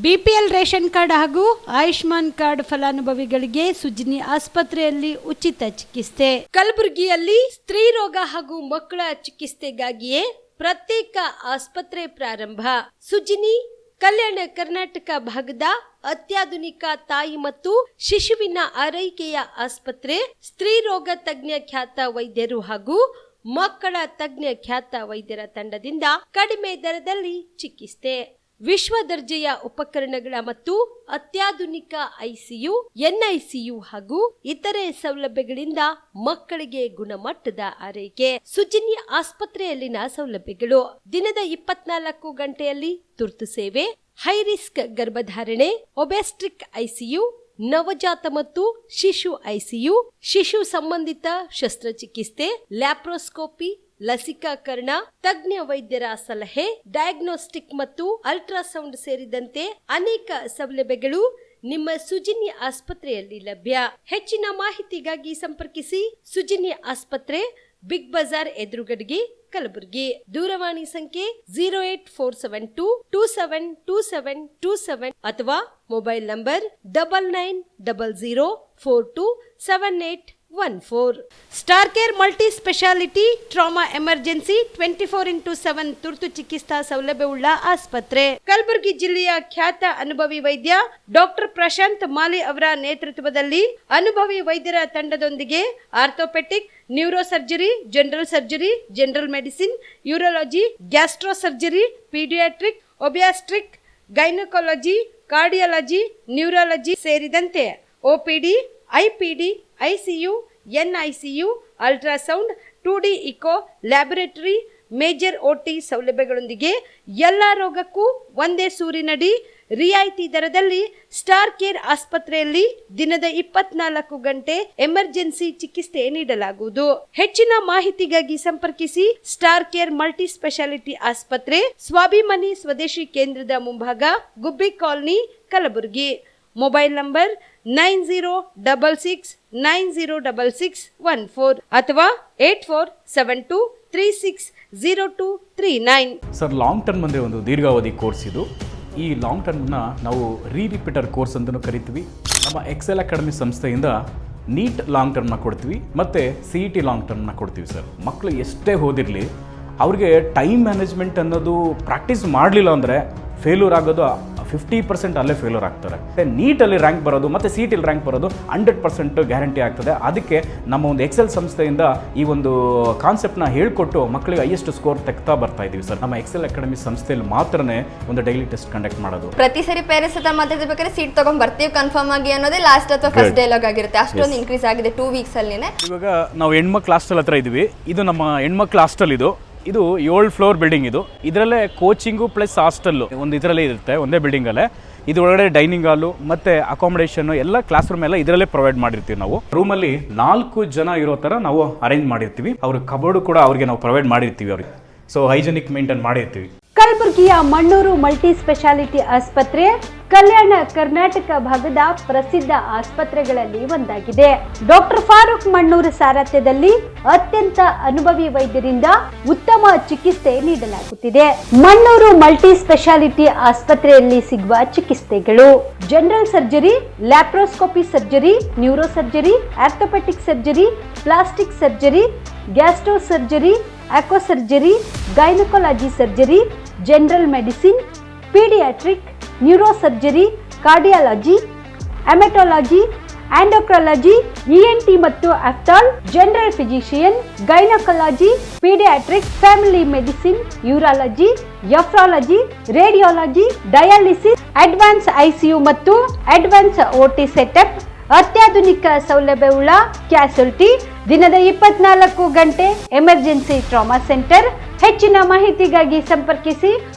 BPL ration card ಹಾಗೂ Ayushman card ಫಲಾನುಭವಿಗಳಿಗೆ ಸುಜಿನಿ ಆಸ್ಪತ್ರೆಯಲ್ಲಿ ಉಚಿತ ಚಿಕಿತ್ಸೆ. ಕಲಬುರಗಿಯಲ್ಲಿ ಸ್ತ್ರೀ ರೋಗ ಹಾಗೂ ಮಕ್ಕಳ ಚಿಕಿತ್ಸೆಗಾಗಿಯೇ ಪ್ರತ್ಯೇಕ ಆಸ್ಪತ್ರೆ ಪ್ರಾರಂಭ. ಸುಜಿನಿ ಕಲ್ಯಾಣ ಕರ್ನಾಟಕ ಭಾಗದ ಅತ್ಯಾಧುನಿಕ ತಾಯಿ ಮತ್ತು ಶಿಶುವಿನ ಆರೈಕೆಯ ಆಸ್ಪತ್ರೆ. ಸ್ತ್ರೀ ರೋಗ ತಜ್ಞ ಖ್ಯಾತ ವೈದ್ಯರು ಹಾಗೂ ಮಕ್ಕಳ ತಜ್ಞ ಖ್ಯಾತ ವೈದ್ಯರ ತಂಡದಿಂದ ಕಡಿಮೆ ದರದಲ್ಲಿ ಚಿಕಿತ್ಸೆ, ವಿಶ್ವ ದರ್ಜೆಯ ಉಪಕರಣಗಳ ಮತ್ತು ಅತ್ಯಾಧುನಿಕ ಐಸಿಯು, ಎನ್ಐಸಿಯು ಹಾಗೂ ಇತರೆ ಸೌಲಭ್ಯಗಳಿಂದ ಮಕ್ಕಳಿಗೆ ಗುಣಮಟ್ಟದ ಆರೈಕೆ. ಸುಜಿನಿ ಆಸ್ಪತ್ರೆಯಲ್ಲಿನ ಸೌಲಭ್ಯಗಳು: ದಿನದ 24 ಗಂಟೆಯಲ್ಲಿ ತುರ್ತು ಸೇವೆ, ಹೈ ರಿಸ್ಕ್ ಗರ್ಭಧಾರಣೆ, ಒಬೆಸ್ಟ್ರಿಕ್ ಐಸಿಯು, ನವಜಾತ ಮತ್ತು ಶಿಶು ಐಸಿಯು, ಶಿಶು ಸಂಬಂಧಿತ ಶಸ್ತ್ರಚಿಕಿತ್ಸೆ, ಲ್ಯಾಪ್ರೋಸ್ಕೋಪಿ, ಲಸಿಕಾಕರಣ, ತಜ್ಞ ವೈದ್ಯರ ಸಲಹೆ, ಡಯಾಗ್ನೋಸ್ಟಿಕ್ ಮತ್ತು ಅಲ್ಟ್ರಾಸೌಂಡ್ ಸೇರಿದಂತೆ ಅನೇಕ ಸೌಲಭ್ಯಗಳು ನಿಮ್ಮ ಸುಜಿನಿ ಆಸ್ಪತ್ರೆಯಲ್ಲಿ ಲಭ್ಯ. ಹೆಚ್ಚಿನ ಮಾಹಿತಿಗಾಗಿ ಸಂಪರ್ಕಿಸಿ ಸುಜಿನಿ ಆಸ್ಪತ್ರೆ, ಬಿಗ್ ಬಜಾರ್ ಎದುರುಗಡೆಗೆ, ಕಲಬುರಗಿ. ದೂರವಾಣಿ ಸಂಖ್ಯೆ 08472727227 ಅಥವಾ mobile number 9900427814. Star care multi speciality trauma emergency 24x7 ತುರ್ತು ಚಿಕಿತ್ಸಾ ಸೌಲಭ್ಯವುಳ್ಳ ಆಸ್ಪತ್ರೆ. ಕಲಬುರಗಿ ಜಿಲ್ಲೆಯ ಖ್ಯಾತ ಅನುಭವಿ ವೈದ್ಯ ಡಾಕ್ಟರ್ ಪ್ರಶಾಂತ್ ಮಾಲಿ ಅವರ ನೇತೃತ್ವದಲ್ಲಿ ಅನುಭವಿ ವೈದ್ಯರ ತಂಡದೊಂದಿಗೆ orthopaedic, neuro surgery, general surgery, general medicine, urology, gastro surgery, paediatric, obstetric, gynaecology, cardiology, neurology ಸೇರಿದಂತೆ OPD, IPD, ICU, NICU, ultrasound, 2D echo, laboratory, major OT ಸೌಲಭ್ಯಗಳೊಂದಿಗೆ ಎಲ್ಲ ರೋಗಕ್ಕೂ ಒಂದೇ ಸೂರಿನಡಿ ರಿಯಾಯಿತಿ ದರದಲ್ಲಿ ಸ್ಟಾರ್ ಕೇರ್ ಆಸ್ಪತ್ರೆಯಲ್ಲಿ ದಿನದ 24 ಗಂಟೆ ಎಮರ್ಜೆನ್ಸಿ ಚಿಕಿತ್ಸೆ ನೀಡಲಾಗುವುದು. ಹೆಚ್ಚಿನ ಮಾಹಿತಿಗಾಗಿ ಸಂಪರ್ಕಿಸಿ ಸ್ಟಾರ್ ಕೇರ್ ಮಲ್ಟಿ ಸ್ಪೆಷಾಲಿಟಿ ಆಸ್ಪತ್ರೆ, ಸ್ವಾಭಿಮಾನಿ ಸ್ವದೇಶಿ ಕೇಂದ್ರದ ಮುಂಭಾಗ, ಗುಬ್ಬಿ ಕಾಲನಿ, ಕಲಬುರಗಿ. ಮೊಬೈಲ್ ನಂಬರ್ 9066906614 ಅಥವಾ 8472360239. ಸರ್, ಲಾಂಗ್ ಟರ್ಮ್ ಅಂದರೆ ಒಂದು ದೀರ್ಘಾವಧಿ ಕೋರ್ಸ್ ಇದು. ಈ ಲಾಂಗ್ ಟರ್ಮ್ನ ನಾವು ರಿಪೀಟರ್ ಕೋರ್ಸ್ ಅಂತಲೂ ಕರಿತೀವಿ. ನಮ್ಮ ಎಕ್ಸೆಲ್ ಅಕಾಡೆಮಿ ಸಂಸ್ಥೆಯಿಂದ ನೀಟ್ ಲಾಂಗ್ ಟರ್ಮ್ನ ಕೊಡ್ತೀವಿ ಮತ್ತು CET ಲಾಂಗ್ ಟರ್ಮ್ನ ಕೊಡ್ತೀವಿ. ಸರ್, ಮಕ್ಕಳು ಎಷ್ಟೇ ಓದಿರಲಿ ಅವ್ರಿಗೆ ಟೈಮ್ ಮ್ಯಾನೇಜ್ಮೆಂಟ್ ಅನ್ನೋದು ಪ್ರಾಕ್ಟೀಸ್ ಮಾಡಲಿಲ್ಲ ಅಂದರೆ ಫೇಲ್ಯೂರ್ ಆಗೋದು 50% ಅಲ್ಲೇ ಫೇಲ್ಯೂರ್ ಆಗ್ತಾರೆ. ನೀಟಲ್ಲಿ ರ್ಯಾಂಕ್ ಬರೋದು ಮತ್ತು CETಲಿ ರ್ಯಾಂಕ್ ಬರೋದು 100% ಗ್ಯಾರಂಟಿ ಆಗ್ತದೆ. ಅದಕ್ಕೆ ನಮ್ಮ ಒಂದು ಎಕ್ಸೆಲ್ ಸಂಸ್ಥೆಯಿಂದ ಈ ಒಂದು ಕಾನ್ಸೆಪ್ಟ್ನ ಹೇಳ್ಕೊಟ್ಟು ಮಕ್ಕಳಿಗೆ ಹೈಯೆಸ್ಟ್ ಸ್ಕೋರ್ ತೆಗ್ತಾ ಬರ್ತಾ ಇದೀವಿ. ಸರ್, ನಮ್ಮ ಎಕ್ಸೆಲ್ ಅಕಾಡೆಮಿ ಸಂಸ್ಥೆಯಲ್ಲಿ ಮಾತ್ರನೇ ಒಂದು ಡೈಲಿ ಟೆಸ್ಟ್ ಕಂಡಕ್ಟ್ ಮಾಡೋದು. ಪ್ರತಿ ಸರಿ ಪೇರೆಂಟ್ಸ್ ಹತ್ರ ಮಾತಾಡ್ಬೇಕಾದ್ರೆ ಸೀಟ್ ತಗೊಂಡ್ ಬರ್ತೀವಿ ಕನ್ಫರ್ಮ್ ಆಗಿ ಅನ್ನೋದೇ ಲಾಸ್ಟ್ ಅಥವಾ ಫಸ್ಟ್ ಡೈಲಾಗ್ ಆಗಿರುತ್ತೆ. ಅಷ್ಟೊಂದು ಇನ್ಕ್ರೀಸ್ ಆಗಿದೆ 2 ವೀಕ್ಸ್ ಅಲ್ಲಿ. ಇವಾಗ ನಾವು ಹೆಣ್ಮಕ್ಳು ಹಾಸ್ಟೆಲ್ ಹತ್ರ ಇದೀವಿ. ಇದು ನಮ್ಮ ಹೆಣ್ಮಕ್ಳು ಹಾಸ್ಟೆಲ್. ಇದು 7 ಫ್ಲೋರ್ ಬಿಲ್ಡಿಂಗ್. ಇದರಲ್ಲೇ ಕೋಚಿಂಗು ಪ್ಲಸ್ ಹಾಸ್ಟೆಲ್ಲು ಒಂದು ಇದರಲ್ಲೇ ಇರುತ್ತೆ, ಒಂದೇ ಬಿಲ್ಡಿಂಗಲ್ಲೇ. ಇದರೊಳಗಡೆ ಡೈನಿಂಗ್ ಹಾಲು ಮತ್ತು ಅಕಾಮಿಡೇಷನ್ ಎಲ್ಲ ಕ್ಲಾಸ್ ರೂಮ್ ಎಲ್ಲ ಇದರಲ್ಲೇ ಪ್ರೊವೈಡ್ ಮಾಡಿರ್ತೀವಿ. ನಾವು ರೂಮಲ್ಲಿ 4 ಜನ ಇರೋ ಥರ ನಾವು ಅರೇಂಜ್ ಮಾಡಿರ್ತೀವಿ. ಅವ್ರ ಕಬೋರ್ಡು ಕೂಡ ಅವ್ರಿಗೆ ನಾವು ಪ್ರೊವೈಡ್ ಮಾಡಿರ್ತೀವಿ. ಅವ್ರಿಗೆ ಸೊ ಹೈಜೆನಿಕ್ ಮೇಂಟೈನ್ ಮಾಡಿರ್ತೀವಿ. ಕಲಬುರಗಿಯ ಮಣ್ಣೂರು ಮಲ್ಟಿ ಸ್ಪೆಷಾಲಿಟಿ ಆಸ್ಪತ್ರೆ ಕಲ್ಯಾಣ ಕರ್ನಾಟಕ ಭಾಗದ ಪ್ರಸಿದ್ಧ ಆಸ್ಪತ್ರೆಗಳಲ್ಲಿ ಒಂದಾಗಿದೆ. ಡಾಕ್ಟರ್ ಫಾರೂಕ್ ಮಣ್ಣೂರು ಸಾರಥ್ಯದಲ್ಲಿ ಅತ್ಯಂತ ಅನುಭವಿ ವೈದ್ಯರಿಂದ ಉತ್ತಮ ಚಿಕಿತ್ಸೆ ನೀಡಲಾಗುತ್ತಿದೆ. ಮಣ್ಣೂರು ಮಲ್ಟಿ ಸ್ಪೆಷಾಲಿಟಿ ಆಸ್ಪತ್ರೆಯಲ್ಲಿ ಸಿಗುವ ಚಿಕಿತ್ಸೆಗಳು: general surgery, laparoscopy surgery, neuro surgery, orthopaedic surgery, plastic surgery, gastro surgery, aqua surgery, gynaecology surgery, general medicine, paediatric, neuro surgery, cardiology, haematology, endocrinology, ENT ಮತ್ತು ophthal, general physician, gynaecology, paediatric, family medicine, urology, nephrology, radiology, dialysis, advance ICU ಮತ್ತು advance OT setup, ಅತ್ಯಾಧುನಿಕ ಸೌಲಭ್ಯವುಳ್ಳ ಕ್ಯಾಸುಲಿಟಿ, ದಿನದ 24 ಗಂಟೆ emergency trauma centre. ಹೆಚ್ಚಿನ ಮಾಹಿತಿಗಾಗಿ ಸಂಪರ್ಕಿಸಿ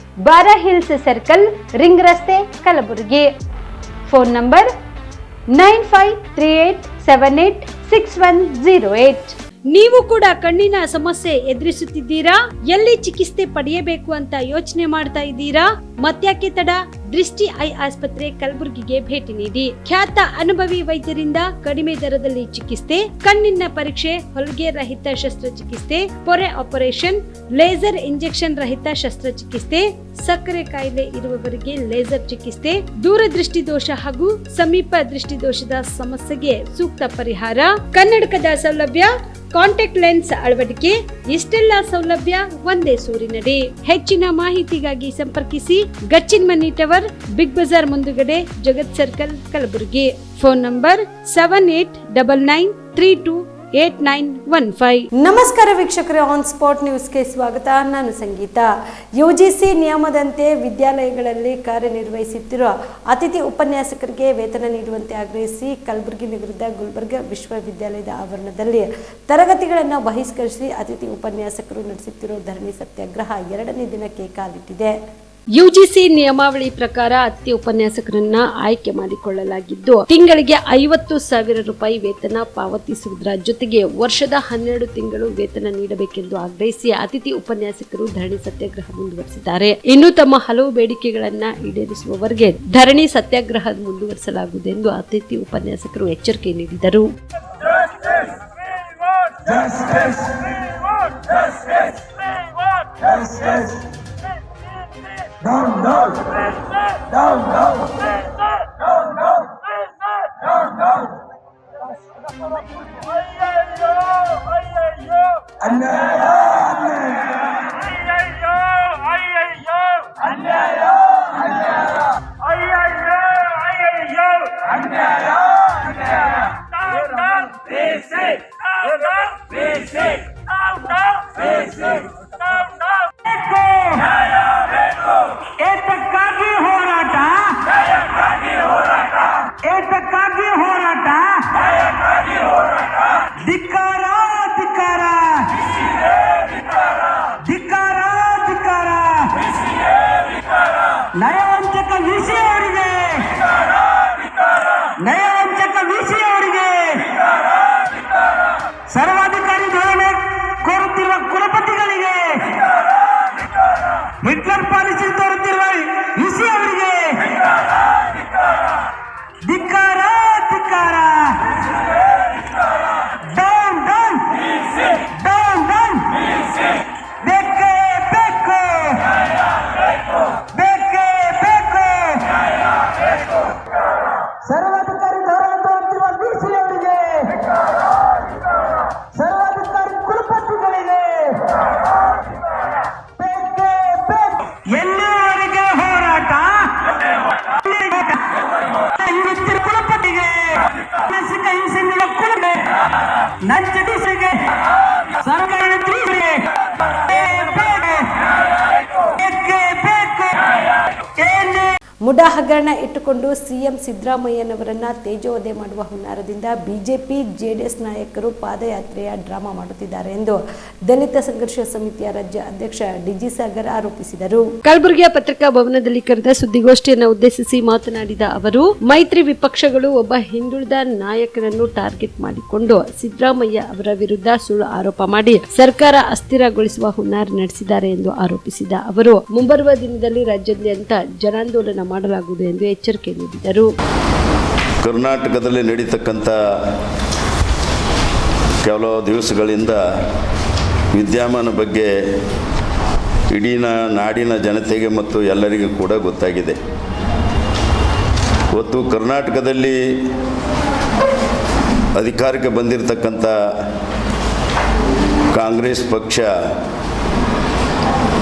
ಬಾರಾ hills circle, ring ರಸ್ತೆ, ಕಲಬುರಗಿ. Phone number 9538786108. ನೀವು ಕೂಡ ಕಣ್ಣಿನ ಸಮಸ್ಯೆ ಎದುರಿಸುತ್ತಿದ್ದೀರಾ? ಎಲ್ಲಿ ಚಿಕಿತ್ಸೆ ಪಡೆಯಬೇಕು ಅಂತ ಯೋಚನೆ ಮಾಡ್ತಾ ಇದ್ದೀರಾ? ಮತ್ಯಾಕೆ ತಡ? ದೃಷ್ಟಿ ಐ ಆಸ್ಪತ್ರೆ ಕಲಬುರಗಿಗೆ ಭೇಟಿ ನೀಡಿ ಖ್ಯಾತ ಅನುಭವಿ ವೈದ್ಯರಿಂದ ಕಡಿಮೆ ದರದಲ್ಲಿ ಚಿಕಿತ್ಸೆ, ಕಣ್ಣಿನ ಪರೀಕ್ಷೆ, ಹೊಲಿಗೆ ರಹಿತ ಶಸ್ತ್ರಚಿಕಿತ್ಸೆ, ಪೊರೆ ಆಪರೇಷನ್, ಲೇಸರ್ ಇಂಜೆಕ್ಷನ್ ರಹಿತ ಶಸ್ತ್ರಚಿಕಿತ್ಸೆ, ಸಕ್ಕರೆ ಕಾಯಿಲೆ ಇರುವವರಿಗೆ ಲೇಸರ್ ಚಿಕಿತ್ಸೆ, ದೂರದೃಷ್ಟಿ ದೋಷ ಹಾಗೂ ಸಮೀಪ ದೃಷ್ಟಿ ದೋಷದ ಸಮಸ್ಯೆಗೆ ಸೂಕ್ತ ಪರಿಹಾರ, ಕನ್ನಡಕದ ಸೌಲಭ್ಯ, ಕಾಂಟ್ಯಾಕ್ಟ್ ಲೆನ್ಸ್ ಅಳವಡಿಕೆ, ಇಷ್ಟೆಲ್ಲ ಸೌಲಭ್ಯ ಒಂದೇ ಸೂರಿನಡಿ. ಹೆಚ್ಚಿನ ಮಾಹಿತಿಗಾಗಿ ಸಂಪರ್ಕಿಸಿ Gachchin Mani tower, Big Bazaar ಮುಂದುಗಡೆ, Jagat circle, Kalaburagi. Phone number 7899328915. ನಮಸ್ಕಾರ ವೀಕ್ಷಕರೇ, ಆನ್ ಸ್ಪಾಟ್ ನ್ಯೂಸ್ಗೆ ಸ್ವಾಗತ. ನಾನು ಸಂಗೀತ. ಯುಜಿಸಿ ನಿಯಮದಂತೆ ವಿದ್ಯಾಲಯಗಳಲ್ಲಿ ಕಾರ್ಯನಿರ್ವಹಿಸುತ್ತಿರುವ ಅತಿಥಿ ಉಪನ್ಯಾಸಕರಿಗೆ ವೇತನ ನೀಡುವಂತೆ ಆಗ್ರಹಿಸಿ ಕಲಬುರಗಿ ನಗರದ ಗುಲ್ಬರ್ಗ ವಿಶ್ವವಿದ್ಯಾಲಯದ ಆವರಣದಲ್ಲಿ ತರಗತಿಗಳನ್ನು ಬಹಿಷ್ಕರಿಸಿ ಅತಿಥಿ ಉಪನ್ಯಾಸಕರು ನಡೆಸುತ್ತಿರುವ ಧರಣಿ ಸತ್ಯಾಗ್ರಹ 2ನೇ ದಿನಕ್ಕೆ ಕಾಲಿಟ್ಟಿದೆ. ಯುಜಿಸಿ ನಿಯಮಾವಳಿ ಪ್ರಕಾರ ಅತಿಥಿ ಉಪನ್ಯಾಸಕರನ್ನ ಆಯ್ಕೆ ಮಾಡಿಕೊಳ್ಳಲಾಗಿದ್ದು ತಿಂಗಳಿಗೆ 50,000 ರೂಪಾಯಿ ವೇತನ ಪಾವತಿಸುವುದರ ಜೊತೆಗೆ ವರ್ಷದ 12 ತಿಂಗಳು ವೇತನ ನೀಡಬೇಕೆಂದು ಆಗ್ರಹಿಸಿ ಅತಿಥಿ ಉಪನ್ಯಾಸಕರು ಧರಣಿ ಸತ್ಯಾಗ್ರಹ ಮುಂದುವರೆಸಿದ್ದಾರೆ. ಇನ್ನು ತಮ್ಮ ಹಲವು ಬೇಡಿಕೆಗಳನ್ನ ಈಡೇರಿಸುವವರೆಗೆ ಧರಣಿ ಸತ್ಯಾಗ್ರಹ ಮುಂದುವರಿಸಲಾಗುವುದೆಂದು ಅತಿಥಿ ಉಪನ್ಯಾಸಕರು ಎಚ್ಚರಿಕೆ ನೀಡಿದರು. Down, down, down, down, down, down, down. Annaya, annaya, ನಯವಂಚಕ ವಿಸಿ ಅವರಿಗೆ ಸರ್ವಾಧಿಕಾರಿ ಧೋರಣೆ ಕೋರುತ್ತಿರುವ ಕುಲಪತಿಗಳಿಗೆ, ಹಿಟ್ಲರ್ ಪಾಲಿಸಿ ತೋರುತ್ತಿರುವ ವಿಸಿ ಅವರಿಗೆ ಧಿಕ್ಕಾರ ಧಿಕ್ಕಾರ. Down down down down. ಬೇಕೇ ಬೇಕು, ಬೇಕೇ ಬೇಕು. ಸರ್ವಾಧಿಕಾರಿ ಧೋರಣೆ ತೋರುತ್ತಿರುವ ಬಿಸಿ ಅವರಿಗೆ, ಸರ್ವಾಧಿಕಾರಿ ಕುಲಪತಿಗಳಿಗೆ ಬೇಕೇ ಬೇಕು. ಎಲ್ಲಿವರೆಗೆ ಹೋರಾಟ? ಕುಲಪತಿಗೆ ಮಾನಸಿಕ ಹಿಂಸೆ ನೀಡುವ ಕುಲಗೆ ನಂಚಡಿಸಿಗೆ ಸರ್ಕಾರ ಮುಡಾ ಹಗರಣ ಇಟ್ಟುಕೊಂಡು ಸಿಎಂ ಸಿದ್ದರಾಮಯ್ಯನವರನ್ನ ತೇಜೋವಧೆ ಮಾಡುವ ಹುನ್ನಾರದಿಂದ ಬಿಜೆಪಿ ಜೆಡಿಎಸ್ ನಾಯಕರು ಪಾದಯಾತ್ರೆಯ ಡ್ರಾಮಾ ಮಾಡುತ್ತಿದ್ದಾರೆ ಎಂದು ದಲಿತ ಸಂಘರ್ಷ ಸಮಿತಿಯ ರಾಜ್ಯ ಅಧ್ಯಕ್ಷ ಡಿಜಿ ಸಾಗರ್ ಆರೋಪಿಸಿದರು. ಕಲಬುರಗಿಯ ಪತ್ರಿಕಾ ಭವನದಲ್ಲಿ ಕರೆದ ಸುದ್ದಿಗೋಷ್ಠಿಯನ್ನು ಉದ್ದೇಶಿಸಿ ಮಾತನಾಡಿದ ಅವರು, ಮೈತ್ರಿ ವಿಪಕ್ಷಗಳು ಒಬ್ಬ ಹಿಂದುಳಿದ ನಾಯಕರನ್ನು ಟಾರ್ಗೆಟ್ ಮಾಡಿಕೊಂಡು ಸಿದ್ದರಾಮಯ್ಯ ಅವರ ವಿರುದ್ಧ ಸುಳ್ಳು ಆರೋಪ ಮಾಡಿ ಸರ್ಕಾರ ಅಸ್ಥಿರಗೊಳಿಸುವ ಹುನ್ನಾರ ನಡೆಸಿದ್ದಾರೆ ಎಂದು ಆರೋಪಿಸಿದ ಅವರು, ಮುಂಬರುವ ದಿನದಲ್ಲಿ ರಾಜ್ಯಾದ್ಯಂತ ಜನಾಂದೋಲನ ಮಾಡಲಾಗುವುದು ಎಂದು ಎಚ್ಚರಿಕೆ ನೀಡಿದರು. ಕರ್ನಾಟಕದಲ್ಲಿ ನಡೀತಕ್ಕಂಥ ಕೆಲವು ದಿವಸಗಳಿಂದ ವಿದ್ಯಮಾನ ಬಗ್ಗೆ ಇಡೀ ನಾಡಿನ ಜನತೆಗೆ ಮತ್ತು ಎಲ್ಲರಿಗೂ ಕೂಡ ಗೊತ್ತಾಗಿದೆ. ಇವತ್ತು ಕರ್ನಾಟಕದಲ್ಲಿ ಅಧಿಕಾರಕ್ಕೆ ಬಂದಿರತಕ್ಕಂಥ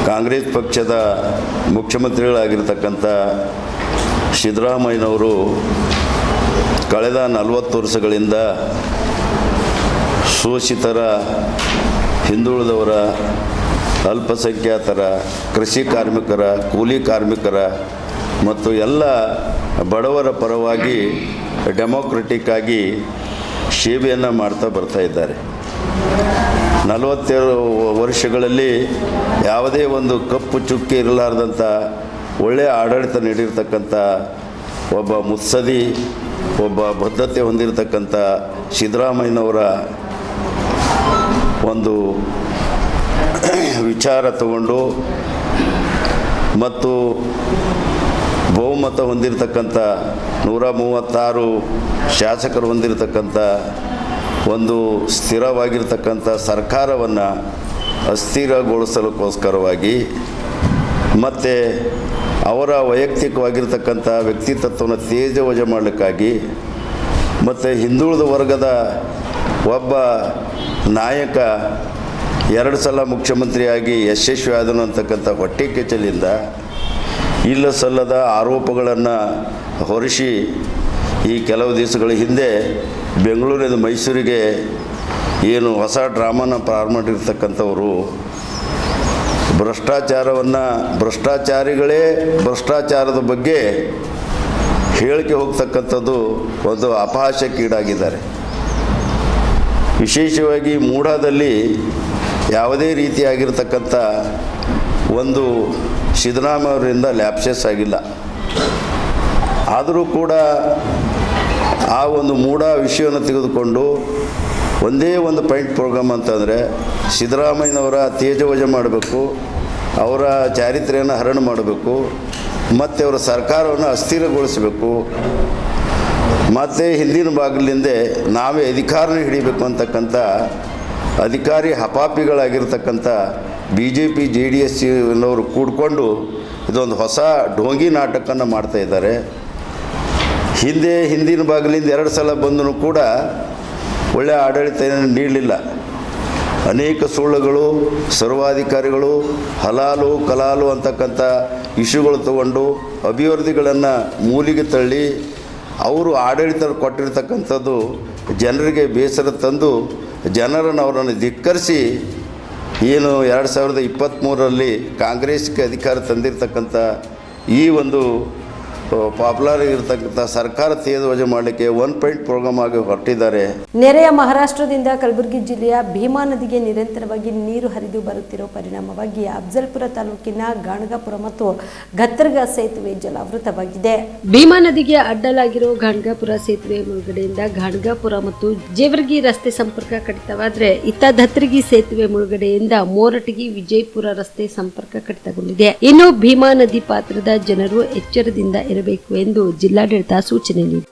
ಕಾಂಗ್ರೆಸ್ ಪಕ್ಷದ ಮುಖ್ಯಮಂತ್ರಿಗಳಾಗಿರ್ತಕ್ಕಂಥ ಸಿದ್ದರಾಮಯ್ಯನವರು ಕಳೆದ 40 ವರ್ಷಗಳಿಂದ ಶೋಷಿತರ, ಹಿಂದುಳಿದವರ, ಅಲ್ಪಸಂಖ್ಯಾತರ, ಕೃಷಿ ಕಾರ್ಮಿಕರ, ಕೂಲಿ ಕಾರ್ಮಿಕರ ಮತ್ತು ಎಲ್ಲ ಬಡವರ ಪರವಾಗಿ ಡೆಮೋಕ್ರೆಟಿಕ್ ಆಗಿ ಸೇವೆಯನ್ನು ಮಾಡ್ತಾ ಬರ್ತಾ ಇದ್ದಾರೆ. 47 ವರ್ಷಗಳಲ್ಲಿ ಯಾವುದೇ ಒಂದು ಕಪ್ಪು ಚುಕ್ಕಿ ಇರಲಾರ್ದಂಥ ಒಳ್ಳೆಯ ಆಡಳಿತ ನೀಡಿರ್ತಕ್ಕಂಥ ಒಬ್ಬ ಮುತ್ಸದಿ, ಒಬ್ಬ ಬದ್ಧತೆ ಹೊಂದಿರತಕ್ಕಂಥ ಸಿದ್ದರಾಮಯ್ಯನವರ ಒಂದು ವಿಚಾರ ತಗೊಂಡು ಮತ್ತು ಬಹುಮತ ಹೊಂದಿರತಕ್ಕಂಥ 136 ಶಾಸಕರು ಹೊಂದಿರತಕ್ಕಂಥ ಒಂದು ಸ್ಥಿರವಾಗಿರ್ತಕ್ಕಂಥ ಸರ್ಕಾರವನ್ನು ಅಸ್ಥಿರಗೊಳಿಸಲಿಕ್ಕೋಸ್ಕರವಾಗಿ ಮತ್ತು ಅವರ ವೈಯಕ್ತಿಕವಾಗಿರ್ತಕ್ಕಂಥ ವ್ಯಕ್ತಿತ್ವವನ್ನು ತೇಜೋವಜ ಮಾಡಲಿಕ್ಕಾಗಿ ಮತ್ತು ಹಿಂದುಳಿದ ವರ್ಗದ ಒಬ್ಬ ನಾಯಕ 2 ಸಲ ಮುಖ್ಯಮಂತ್ರಿಯಾಗಿ ಯಶಸ್ವಿ ಆದನು ಅಂತಕ್ಕಂಥ ಹೊಟ್ಟೆ ಕಿಚ್ಚಲಿಂದ ಇಲ್ಲ ಸಲ್ಲದ ಆರೋಪಗಳನ್ನು ಹೊರಿಸಿ ಈ ಕೆಲವು ದಿವಸಗಳ ಹಿಂದೆ ಬೆಂಗಳೂರಿನ ಮೈಸೂರಿಗೆ ಏನು ಹೊಸ ಡ್ರಾಮಾನ ಪ್ರಾರಂಭ ಮಾಡಿರ್ತಕ್ಕಂಥವರು ಭ್ರಷ್ಟಾಚಾರಿಗಳೇ ಭ್ರಷ್ಟಾಚಾರದ ಬಗ್ಗೆ ಹೇಳಿಕೆ ಹೋಗ್ತಕ್ಕಂಥದ್ದು ಒಂದು ಅಪಹಾಸ್ಯಕ್ಕೀಡಾಗಿದ್ದಾರೆ. ವಿಶೇಷವಾಗಿ ಮೂಡಾದಲ್ಲಿ ಯಾವುದೇ ರೀತಿಯಾಗಿರ್ತಕ್ಕಂಥ ಒಂದು ಸಿದ್ದರಾಮಯ್ಯ ಅವರಿಂದ ಲ್ಯಾಪ್ಸಸ್ ಆಗಿಲ್ಲ. ಆದರೂ ಕೂಡ ಆ ಒಂದು ಮೂಢ ವಿಷಯವನ್ನು ತೆಗೆದುಕೊಂಡು ಒಂದೇ ಒಂದು ಪಾಯಿಂಟ್ ಪ್ರೋಗ್ರಾಮ್ ಅಂತಂದರೆ ಸಿದ್ದರಾಮಯ್ಯನವರ ತೇಜೋವಜ ಮಾಡಬೇಕು, ಅವರ ಚಾರಿತ್ರ್ಯವನ್ನು ಹರಣ ಮಾಡಬೇಕು, ಮತ್ತು ಅವರ ಸರ್ಕಾರವನ್ನು ಅಸ್ಥಿರಗೊಳಿಸಬೇಕು, ಮತ್ತು ಹಿಂದಿನ ಬಾಗಿಲಿಂದ ನಾವೇ ಅಧಿಕಾರನ ಹಿಡಿಬೇಕು ಅಂತಕ್ಕಂಥ ಅಧಿಕಾರಿ ಹಪಾಪಿಗಳಾಗಿರ್ತಕ್ಕಂಥ BJP JDS ಅನ್ನೋರು ಕೂಡಿಕೊಂಡು ಇದೊಂದು ಹೊಸ ಢೋಂಗಿ ನಾಟಕವನ್ನು ಮಾಡ್ತಾಯಿದ್ದಾರೆ. ಹಿಂದಿನ ಬಾಗಿಲಿಂದ 2 ಸಲ ಬಂದರೂ ಕೂಡ ಒಳ್ಳೆಯ ಆಡಳಿತ ನೀಡಲಿಲ್ಲ. ಅನೇಕ ಸುಳ್ಳುಗಳು, ಸರ್ವಾಧಿಕಾರಿಗಳು, ಹಲಾಲು ಕಲಾಲು ಅಂತಕ್ಕಂಥ ಇಶ್ಯೂಗಳು ತಗೊಂಡು ಅಭಿವೃದ್ಧಿಗಳನ್ನು ಮೂಲಿಗೆ ತಳ್ಳಿ ಅವರು ಆಡಳಿತ ಕೊಟ್ಟಿರ್ತಕ್ಕಂಥದ್ದು ಜನರಿಗೆ ಬೇಸರ ತಂದು ಜನರನ್ನು ಅವರನ್ನು ಧಿಕ್ಕರಿಸಿ ಏನು 2023ರಲ್ಲಿ ಕಾಂಗ್ರೆಸ್ಗೆ ಅಧಿಕಾರ ತಂದಿರತಕ್ಕಂಥ ಈ ಒಂದು ಪಾಪ್ಯುಲರ್ ಇರತಕ್ಕಂಥ ಸರ್ಕಾರ ತೇಜೋವಜ ಮಾಡಲಿಕ್ಕೆ 1 ಪಾಯಿಂಟ್ ಪ್ರೋಗ್ರಾಮ್ ಆಗಿ ಹೊರಟಿದ್ದಾರೆ. ನೆರೆಯ ಮಹಾರಾಷ್ಟ್ರದಿಂದ ಕಲಬುರಗಿ ಜಿಲ್ಲೆಯ ಭೀಮಾ ನದಿಗೆ ನಿರಂತರವಾಗಿ ನೀರು ಹರಿದು ಬರುತ್ತಿರುವ ಪರಿಣಾಮವಾಗಿ ಅಫ್ಜಲ್ಪುರ ತಾಲೂಕಿನ ಗಾಣಗಾಪುರ ಮತ್ತು ಗತ್ತರ್ಗಾ ಸೇತುವೆ ಜಲಾವೃತವಾಗಿದೆ. ಭೀಮಾ ನದಿಗೆ ಅಡ್ಡಲಾಗಿರುವ ಗಾಣಗಾಪುರ ಸೇತುವೆ ಮುಳುಗಡೆಯಿಂದ ಗಾಣಗಾಪುರ ಮತ್ತು ಜೇವರ್ಗಿ ರಸ್ತೆ ಸಂಪರ್ಕ ಕಡಿತವಾದರೆ ಇತ್ತ ಧತ್ತರ್ಗಿ ಸೇತುವೆ ಮುಳುಗಡೆಯಿಂದ ಮೋರಟಗಿ ವಿಜಯಪುರ ರಸ್ತೆ ಸಂಪರ್ಕ ಕಡಿತಗೊಂಡಿದೆ. ಇನ್ನು ಭೀಮಾ ನದಿ ಪಾತ್ರದ ಜನರು ಎಚ್ಚರದಿಂದ ಇರಬೇಕು ಎಂದು ಜಿಲ್ಲಾಡಳಿತ ಸೂಚನೆ ನೀಡಿದೆ.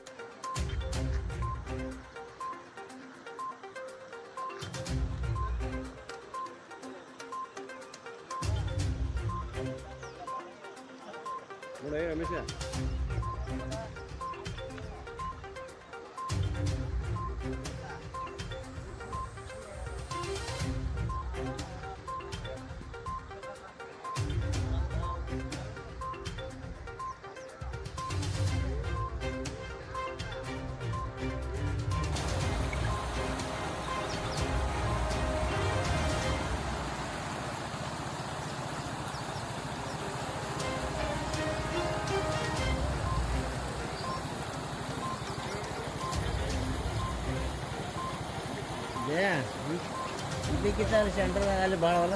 ಇದಕ್ಕಿಂತ ಸೆಂಟ್ರ್ ಅಲ್ಲಿ ಭಾಳ ಅಲ್ಲ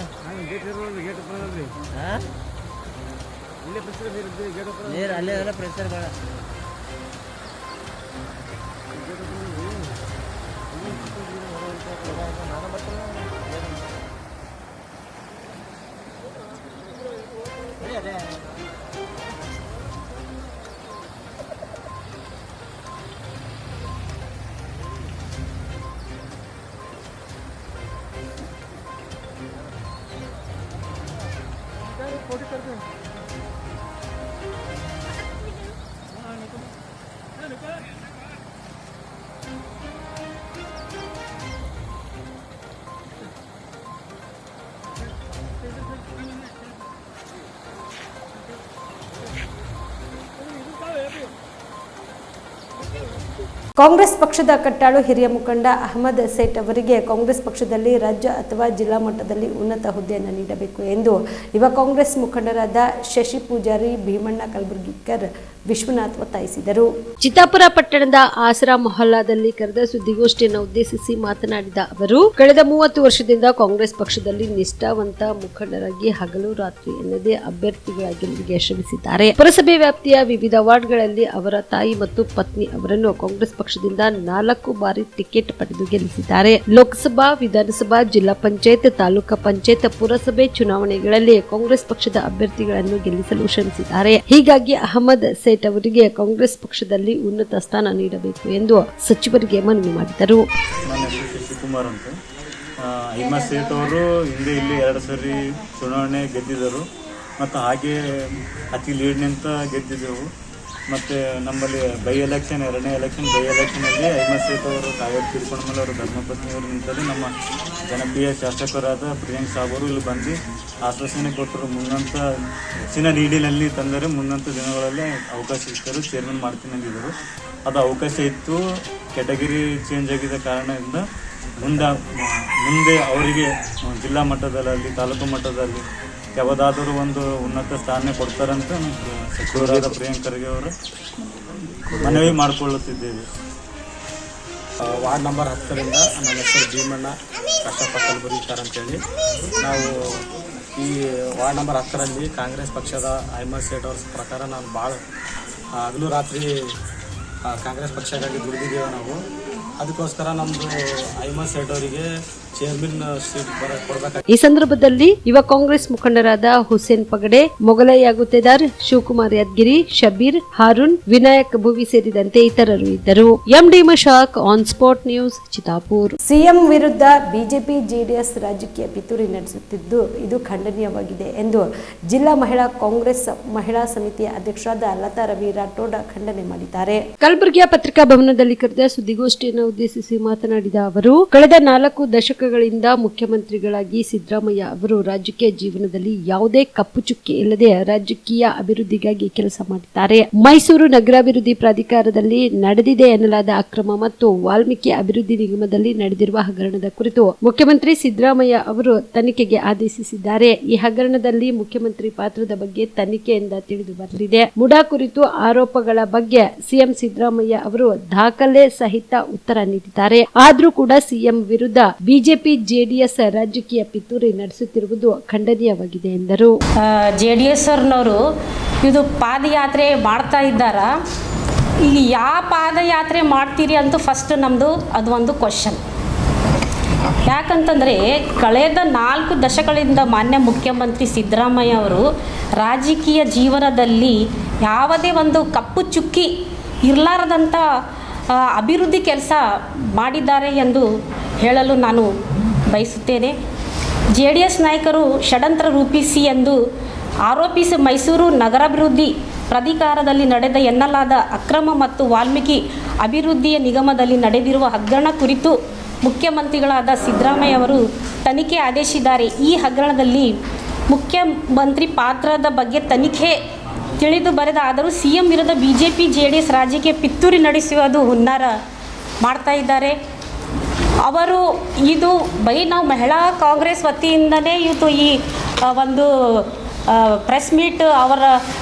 ನೀರು ಅಲ್ಲೇ ಎಲ್ಲ ಪ್ರೆಷರ್ ಭಾಳ ಕಾಂಗ್ರೆಸ್ ಪಕ್ಷದ ಕಟ್ಟಾಳು ಹಿರಿಯ ಮುಖಂಡ ಅಹಮದ್ ಸೇಠ್ ಅವರಿಗೆ ಕಾಂಗ್ರೆಸ್ ಪಕ್ಷದಲ್ಲಿ ರಾಜ್ಯ ಅಥವಾ ಜಿಲ್ಲಾ ಮಟ್ಟದಲ್ಲಿ ಉನ್ನತ ಹುದ್ದೆಯನ್ನು ನೀಡಬೇಕು ಎಂದು ಯುವ ಕಾಂಗ್ರೆಸ್ ಮುಖಂಡರಾದ ಶಶಿ ಪೂಜಾರಿ, ಭೀಮಣ್ಣ ಕಲಬುರ್ಗಿಕರ್ ವಿಶ್ವನಾಥ್ ಒತ್ತಾಯಿಸಿದರು. ಚಿತ್ತಾಪುರ ಪಟ್ಟಣದ ಆಸರಾ ಮೊಹಲ್ಲಾದಲ್ಲಿ ಕರೆದ ಸುದ್ದಿಗೋಷ್ಠಿಯನ್ನು ಉದ್ದೇಶಿಸಿ ಮಾತನಾಡಿದ ಅವರು, ಕಳೆದ 30 ವರ್ಷದಿಂದ ಕಾಂಗ್ರೆಸ್ ಪಕ್ಷದಲ್ಲಿ ನಿಷ್ಠಾವಂತ ಮುಖಂಡರಾಗಿ ಹಗಲು ರಾತ್ರಿ ಎನ್ನದೇ ಅಭ್ಯರ್ಥಿಗಳ ಗೆಲುವಿಗೆ ಶ್ರಮಿಸಿದ್ದಾರೆ. ಪುರಸಭೆ ವ್ಯಾಪ್ತಿಯ ವಿವಿಧ ವಾರ್ಡ್ಗಳಲ್ಲಿ ಅವರ ತಾಯಿ ಮತ್ತು ಪತ್ನಿ ಅವರನ್ನು ಕಾಂಗ್ರೆಸ್ ಪಕ್ಷದಿಂದ 4 ಬಾರಿ ಟಿಕೆಟ್ ಪಡೆದು ಗೆಲ್ಲಿಸಿದ್ದಾರೆ. ಲೋಕಸಭಾ, ವಿಧಾನಸಭಾ, ಜಿಲ್ಲಾ ಪಂಚಾಯತ್, ತಾಲೂಕಾ ಪಂಚಾಯತ್, ಪುರಸಭೆ ಚುನಾವಣೆಗಳಲ್ಲಿ ಕಾಂಗ್ರೆಸ್ ಪಕ್ಷದ ಅಭ್ಯರ್ಥಿಗಳನ್ನು ಗೆಲ್ಲಿಸಲು ಶ್ರಮಿಸಿದ್ದಾರೆ. ಹೀಗಾಗಿ ಅಹಮದ್ ಸೇಠ್ ಅವರಿಗೆ ಕಾಂಗ್ರೆಸ್ ಪಕ್ಷದಲ್ಲಿ ಉನ್ನತ ಸ್ಥಾನ ನೀಡಬೇಕು ಎಂದು ಸಚಿವರಿಗೆ ಮನವಿ ಮಾಡಿದರು. ನನ್ನ ಹೆಸರು ಶಿವಕುಮಾರ್ ಅಂತ. ಅಹಮದ್ ಸೇಠ್ ಅವರು ಹಿಂದೆ ಇಲ್ಲಿ 2 ಸರಿ ಚುನಾವಣೆ ಗೆದ್ದಿದ್ದರು ಮತ್ತು ಹಾಗೆ ಅತಿ ಲೀಡ್ನಿಂದ ಗೆದ್ದಿದ್ದೆವು. ಮತ್ತು ನಮ್ಮಲ್ಲಿ ಎರಡನೇ ಎಲೆಕ್ಷನಲ್ಲಿ ಅಹಮದ್ ಸೇಠ್ ಅವರು ಕಾವೇರಿ ತೀರ್ಕೊಂಡ ಮೇಲೆ ಅವರು ಧರ್ಮಪತ್ನಿಯವರು ನಿಂತಲ್ಲಿ ನಮ್ಮ ಜನಪ್ರಿಯ ಶಾಸಕರಾದ ಪ್ರಿಯಾಂಕ್ ಸಾಬ್ ಅವರು ಇಲ್ಲಿ ಬಂದು ಆಶ್ವಾಸನೆ ಕೊಟ್ಟರು. ಮುಂದಂತ ಹೆಚ್ಚಿನ ನೀಡಿನಲ್ಲಿ ತಂದರೆ ಮುಂದಂತ ದಿನಗಳಲ್ಲಿ ಅವಕಾಶ ಇದ್ದರು, ಚೇರ್ಮನ್ ಮಾಡ್ತೀನಿ ಅಂದಿದ್ದರು. ಅದು ಅವಕಾಶ ಇತ್ತು, ಕೆಟಗರಿ ಚೇಂಜ್ ಆಗಿದ್ದ ಕಾರಣದಿಂದ ಮುಂದೆ ಅವರಿಗೆ ಜಿಲ್ಲಾ ಮಟ್ಟದಲ್ಲಿ, ತಾಲೂಕು ಮಟ್ಟದಲ್ಲಿ ಯಾವುದಾದರೂ ಒಂದು ಉನ್ನತ ಸ್ಥಾನ ಕೊಡ್ತಾರಂತ ಸಚಿವರಾದ ಪ್ರಿಯಾಂಕ್ ಖರ್ಗೆ ಅವರು ಮನವಿ ಮಾಡಿಕೊಳ್ಳುತ್ತಿದ್ದೇವೆ. ವಾರ್ಡ್ ನಂಬರ್ 10ರಿಂದ ನನ್ನ ಹೆಸರು ಭೀಮಣ್ಣ ಕಷ್ಟಪ್ಪ ಕಲಬುರ್ಗಿಕರ್ ಅಂತೇಳಿ. ನಾವು ಈ ವಾರ್ಡ್ ನಂಬರ್ 10ರಲ್ಲಿ ಕಾಂಗ್ರೆಸ್ ಪಕ್ಷದ ಅಹಮದ್ ಸೇಠ್ ಅವ್ರ ಪ್ರಕಾರ ನಾನು ಭಾಳ ಹಗಲು ರಾತ್ರಿ ಕಾಂಗ್ರೆಸ್ ಪಕ್ಷಕ್ಕಾಗಿ ದುಡಿದಿದ್ದೇವೆ ನಾವು. ಅದಕ್ಕೋಸ್ಕರ ನಮ್ಮದು ಅಹಮದ್ ಸೇಠ್ ಅವರಿಗೆ ಚೇರ್ಮನ್ ಸೀಟ್ ಕೊಡಬೇಕು. ಈ ಸಂದರ್ಭದಲ್ಲಿ ಯುವ ಕಾಂಗ್ರೆಸ್ ಮುಖಂಡರಾದ ಹುಸೇನ್ ಪಗಡೆ, ಮೊಗಲಯ್ಯ ಗುತ್ತೇದಾರ್, ಶಿವಕುಮಾರ್ ಯಾದಗಿರಿ, ಶಬೀರ್, ಹಾರೂನ್, ವಿನಾಯಕ್ ಭುವಿ ಸೇರಿದಂತೆ ಇತರರು ಇದ್ದರು. MD Mashak, on spot news, Chittapur. CM ವಿರುದ್ಧ ಬಿಜೆಪಿ ಜೆಡಿಎಸ್ ರಾಜಕೀಯ ಪಿತೂರಿ ನಡೆಸುತ್ತಿದ್ದು ಇದು ಖಂಡನೀಯವಾಗಿದೆ ಎಂದು ಜಿಲ್ಲಾ ಮಹಿಳಾ ಕಾಂಗ್ರೆಸ್ ಮಹಿಳಾ ಸಮಿತಿಯ ಅಧ್ಯಕ್ಷರಾದ ಲತಾ ರವಿ ರಾಠೋಡ್ ಖಂಡನೆ ಮಾಡಿದ್ದಾರೆ. ಕಲಬುರಗಿಯ ಪತ್ರಿಕಾ ಭವನದಲ್ಲಿ ಕರೆದ ಸುದ್ದಿಗೋಷ್ಠಿಯನ್ನು ಉದ್ದೇಶಿಸಿ ಮಾತನಾಡಿದ ಅವರು, ಕಳೆದ 4 ದಶಕಗಳಿಂದ ಮುಖ್ಯಮಂತ್ರಿಗಳಾಗಿ ಸಿದ್ದರಾಮಯ್ಯ ಅವರು ರಾಜಕೀಯ ಜೀವನದಲ್ಲಿ ಯಾವುದೇ ಕಪ್ಪು ಚುಕ್ಕಿ ಇಲ್ಲದೆ ರಾಜಕೀಯ ಅಭಿವೃದ್ಧಿಗಾಗಿ ಕೆಲಸ ಮಾಡಿದ್ದಾರೆ. ಮೈಸೂರು ನಗರಾಭಿವೃದ್ಧಿ ಪ್ರಾಧಿಕಾರದಲ್ಲಿ ನಡೆದಿದೆ ಎನ್ನಲಾದ ಅಕ್ರಮ ಮತ್ತು ವಾಲ್ಮೀಕಿ ಅಭಿವೃದ್ಧಿ ನಿಗಮದಲ್ಲಿ ನಡೆದಿರುವ ಹಗರಣದ ಕುರಿತು ಮುಖ್ಯಮಂತ್ರಿ ಸಿದ್ದರಾಮಯ್ಯ ಅವರು ತನಿಖೆಗೆ ಆದೇಶಿಸಿದ್ದಾರೆ. ಈ ಹಗರಣದಲ್ಲಿ ಮುಖ್ಯಮಂತ್ರಿ ಪಾತ್ರದ ಬಗ್ಗೆ ತನಿಖೆಯಿಂದ ತಿಳಿದು ಬರಲಿದೆ. ಮುಡಾ ಕುರಿತು ಆರೋಪಗಳ ಬಗ್ಗೆ ಸಿಎಂ ಸಿದ್ದರಾಮಯ್ಯ ಅವರು ದಾಖಲೆ ಸಹಿತ ಉತ್ತರ ನೀಡಿದ್ದಾರೆ. ಆದ್ರೂ ಕೂಡ ಸಿಎಂ ವಿರುದ್ಧ ಬಿಜೆಪಿ ಜೆಡಿಎಸ್ ರಾಜಕೀಯ ಪಿತೂರಿ ನಡೆಸುತ್ತಿರುವುದು ಖಂಡನೀಯವಾಗಿದೆ ಎಂದರು. ಜೆಡಿಎಸ್ ಅವ್ರನವರು ಇದು ಪಾದಯಾತ್ರೆ ಮಾಡ್ತಾ ಇದ್ದಾರ. ಈಗ ಯಾವ ಪಾದಯಾತ್ರೆ ಮಾಡ್ತೀರಿ ಅಂತ ಫಸ್ಟ್ ನಮ್ಮದು ಅದು ಒಂದು ಕ್ವಶನ್. ಯಾಕಂತಂದರೆ ಕಳೆದ 4 ದಶಕಗಳಿಂದ ಮಾನ್ಯ ಮುಖ್ಯಮಂತ್ರಿ ಸಿದ್ದರಾಮಯ್ಯ ಅವರು ರಾಜಕೀಯ ಜೀವನದಲ್ಲಿ ಯಾವುದೇ ಒಂದು ಕಪ್ಪು ಚುಕ್ಕಿ ಇರಲಾರದಂಥ ಅಭಿವೃದ್ಧಿ ಕೆಲಸ ಮಾಡಿದ್ದಾರೆ ಎಂದು ಹೇಳಲು ನಾನು ಬಯಸುತ್ತೇನೆ. ಜೆಡಿಎಸ್ ನಾಯಕರು ಷಡ್ಯಂತ್ರ ರೂಪಿಸಿ ಎಂದು ಆರೋಪಿಸಿ ಮೈಸೂರು ನಗರಾಭಿವೃದ್ಧಿ ಪ್ರಾಧಿಕಾರದಲ್ಲಿ ನಡೆದ ಎನ್ನಲಾದ ಅಕ್ರಮ ಮತ್ತು ವಾಲ್ಮೀಕಿ ಅಭಿವೃದ್ಧಿಯ ನಿಗಮದಲ್ಲಿ ನಡೆದಿರುವ ಹಗರಣ ಕುರಿತು ಮುಖ್ಯಮಂತ್ರಿಗಳಾದ ಸಿದ್ದರಾಮಯ್ಯ ಅವರು ತನಿಖೆ ಆದೇಶಿಸಿದ್ದಾರೆ. ಈ ಹಗರಣದಲ್ಲಿ ಮುಖ್ಯಮಂತ್ರಿ ಪಾತ್ರದ ಬಗ್ಗೆ ತನಿಖೆ ತಿಳಿದು ಬರೆದ ಆದರೂ ಸಿಎಂ ವಿರುದ್ಧ ಬಿಜೆಪಿ ಜೆಡಿಎಸ್ ರಾಜಕೀಯ ಪಿತೂರಿ ನಡೆಸುವುದು ಹುನ್ನಾರ ಮಾಡ್ತಾ ಇದ್ದಾರೆ. ಅವರು ಇದು ನಾವು ಮಹಿಳಾ ಕಾಂಗ್ರೆಸ್ ವತಿಯಿಂದನೇ ಇವತ್ತು ಈ ಒಂದು ಪ್ರೆಸ್ ಮೀಟ್ ಅವರ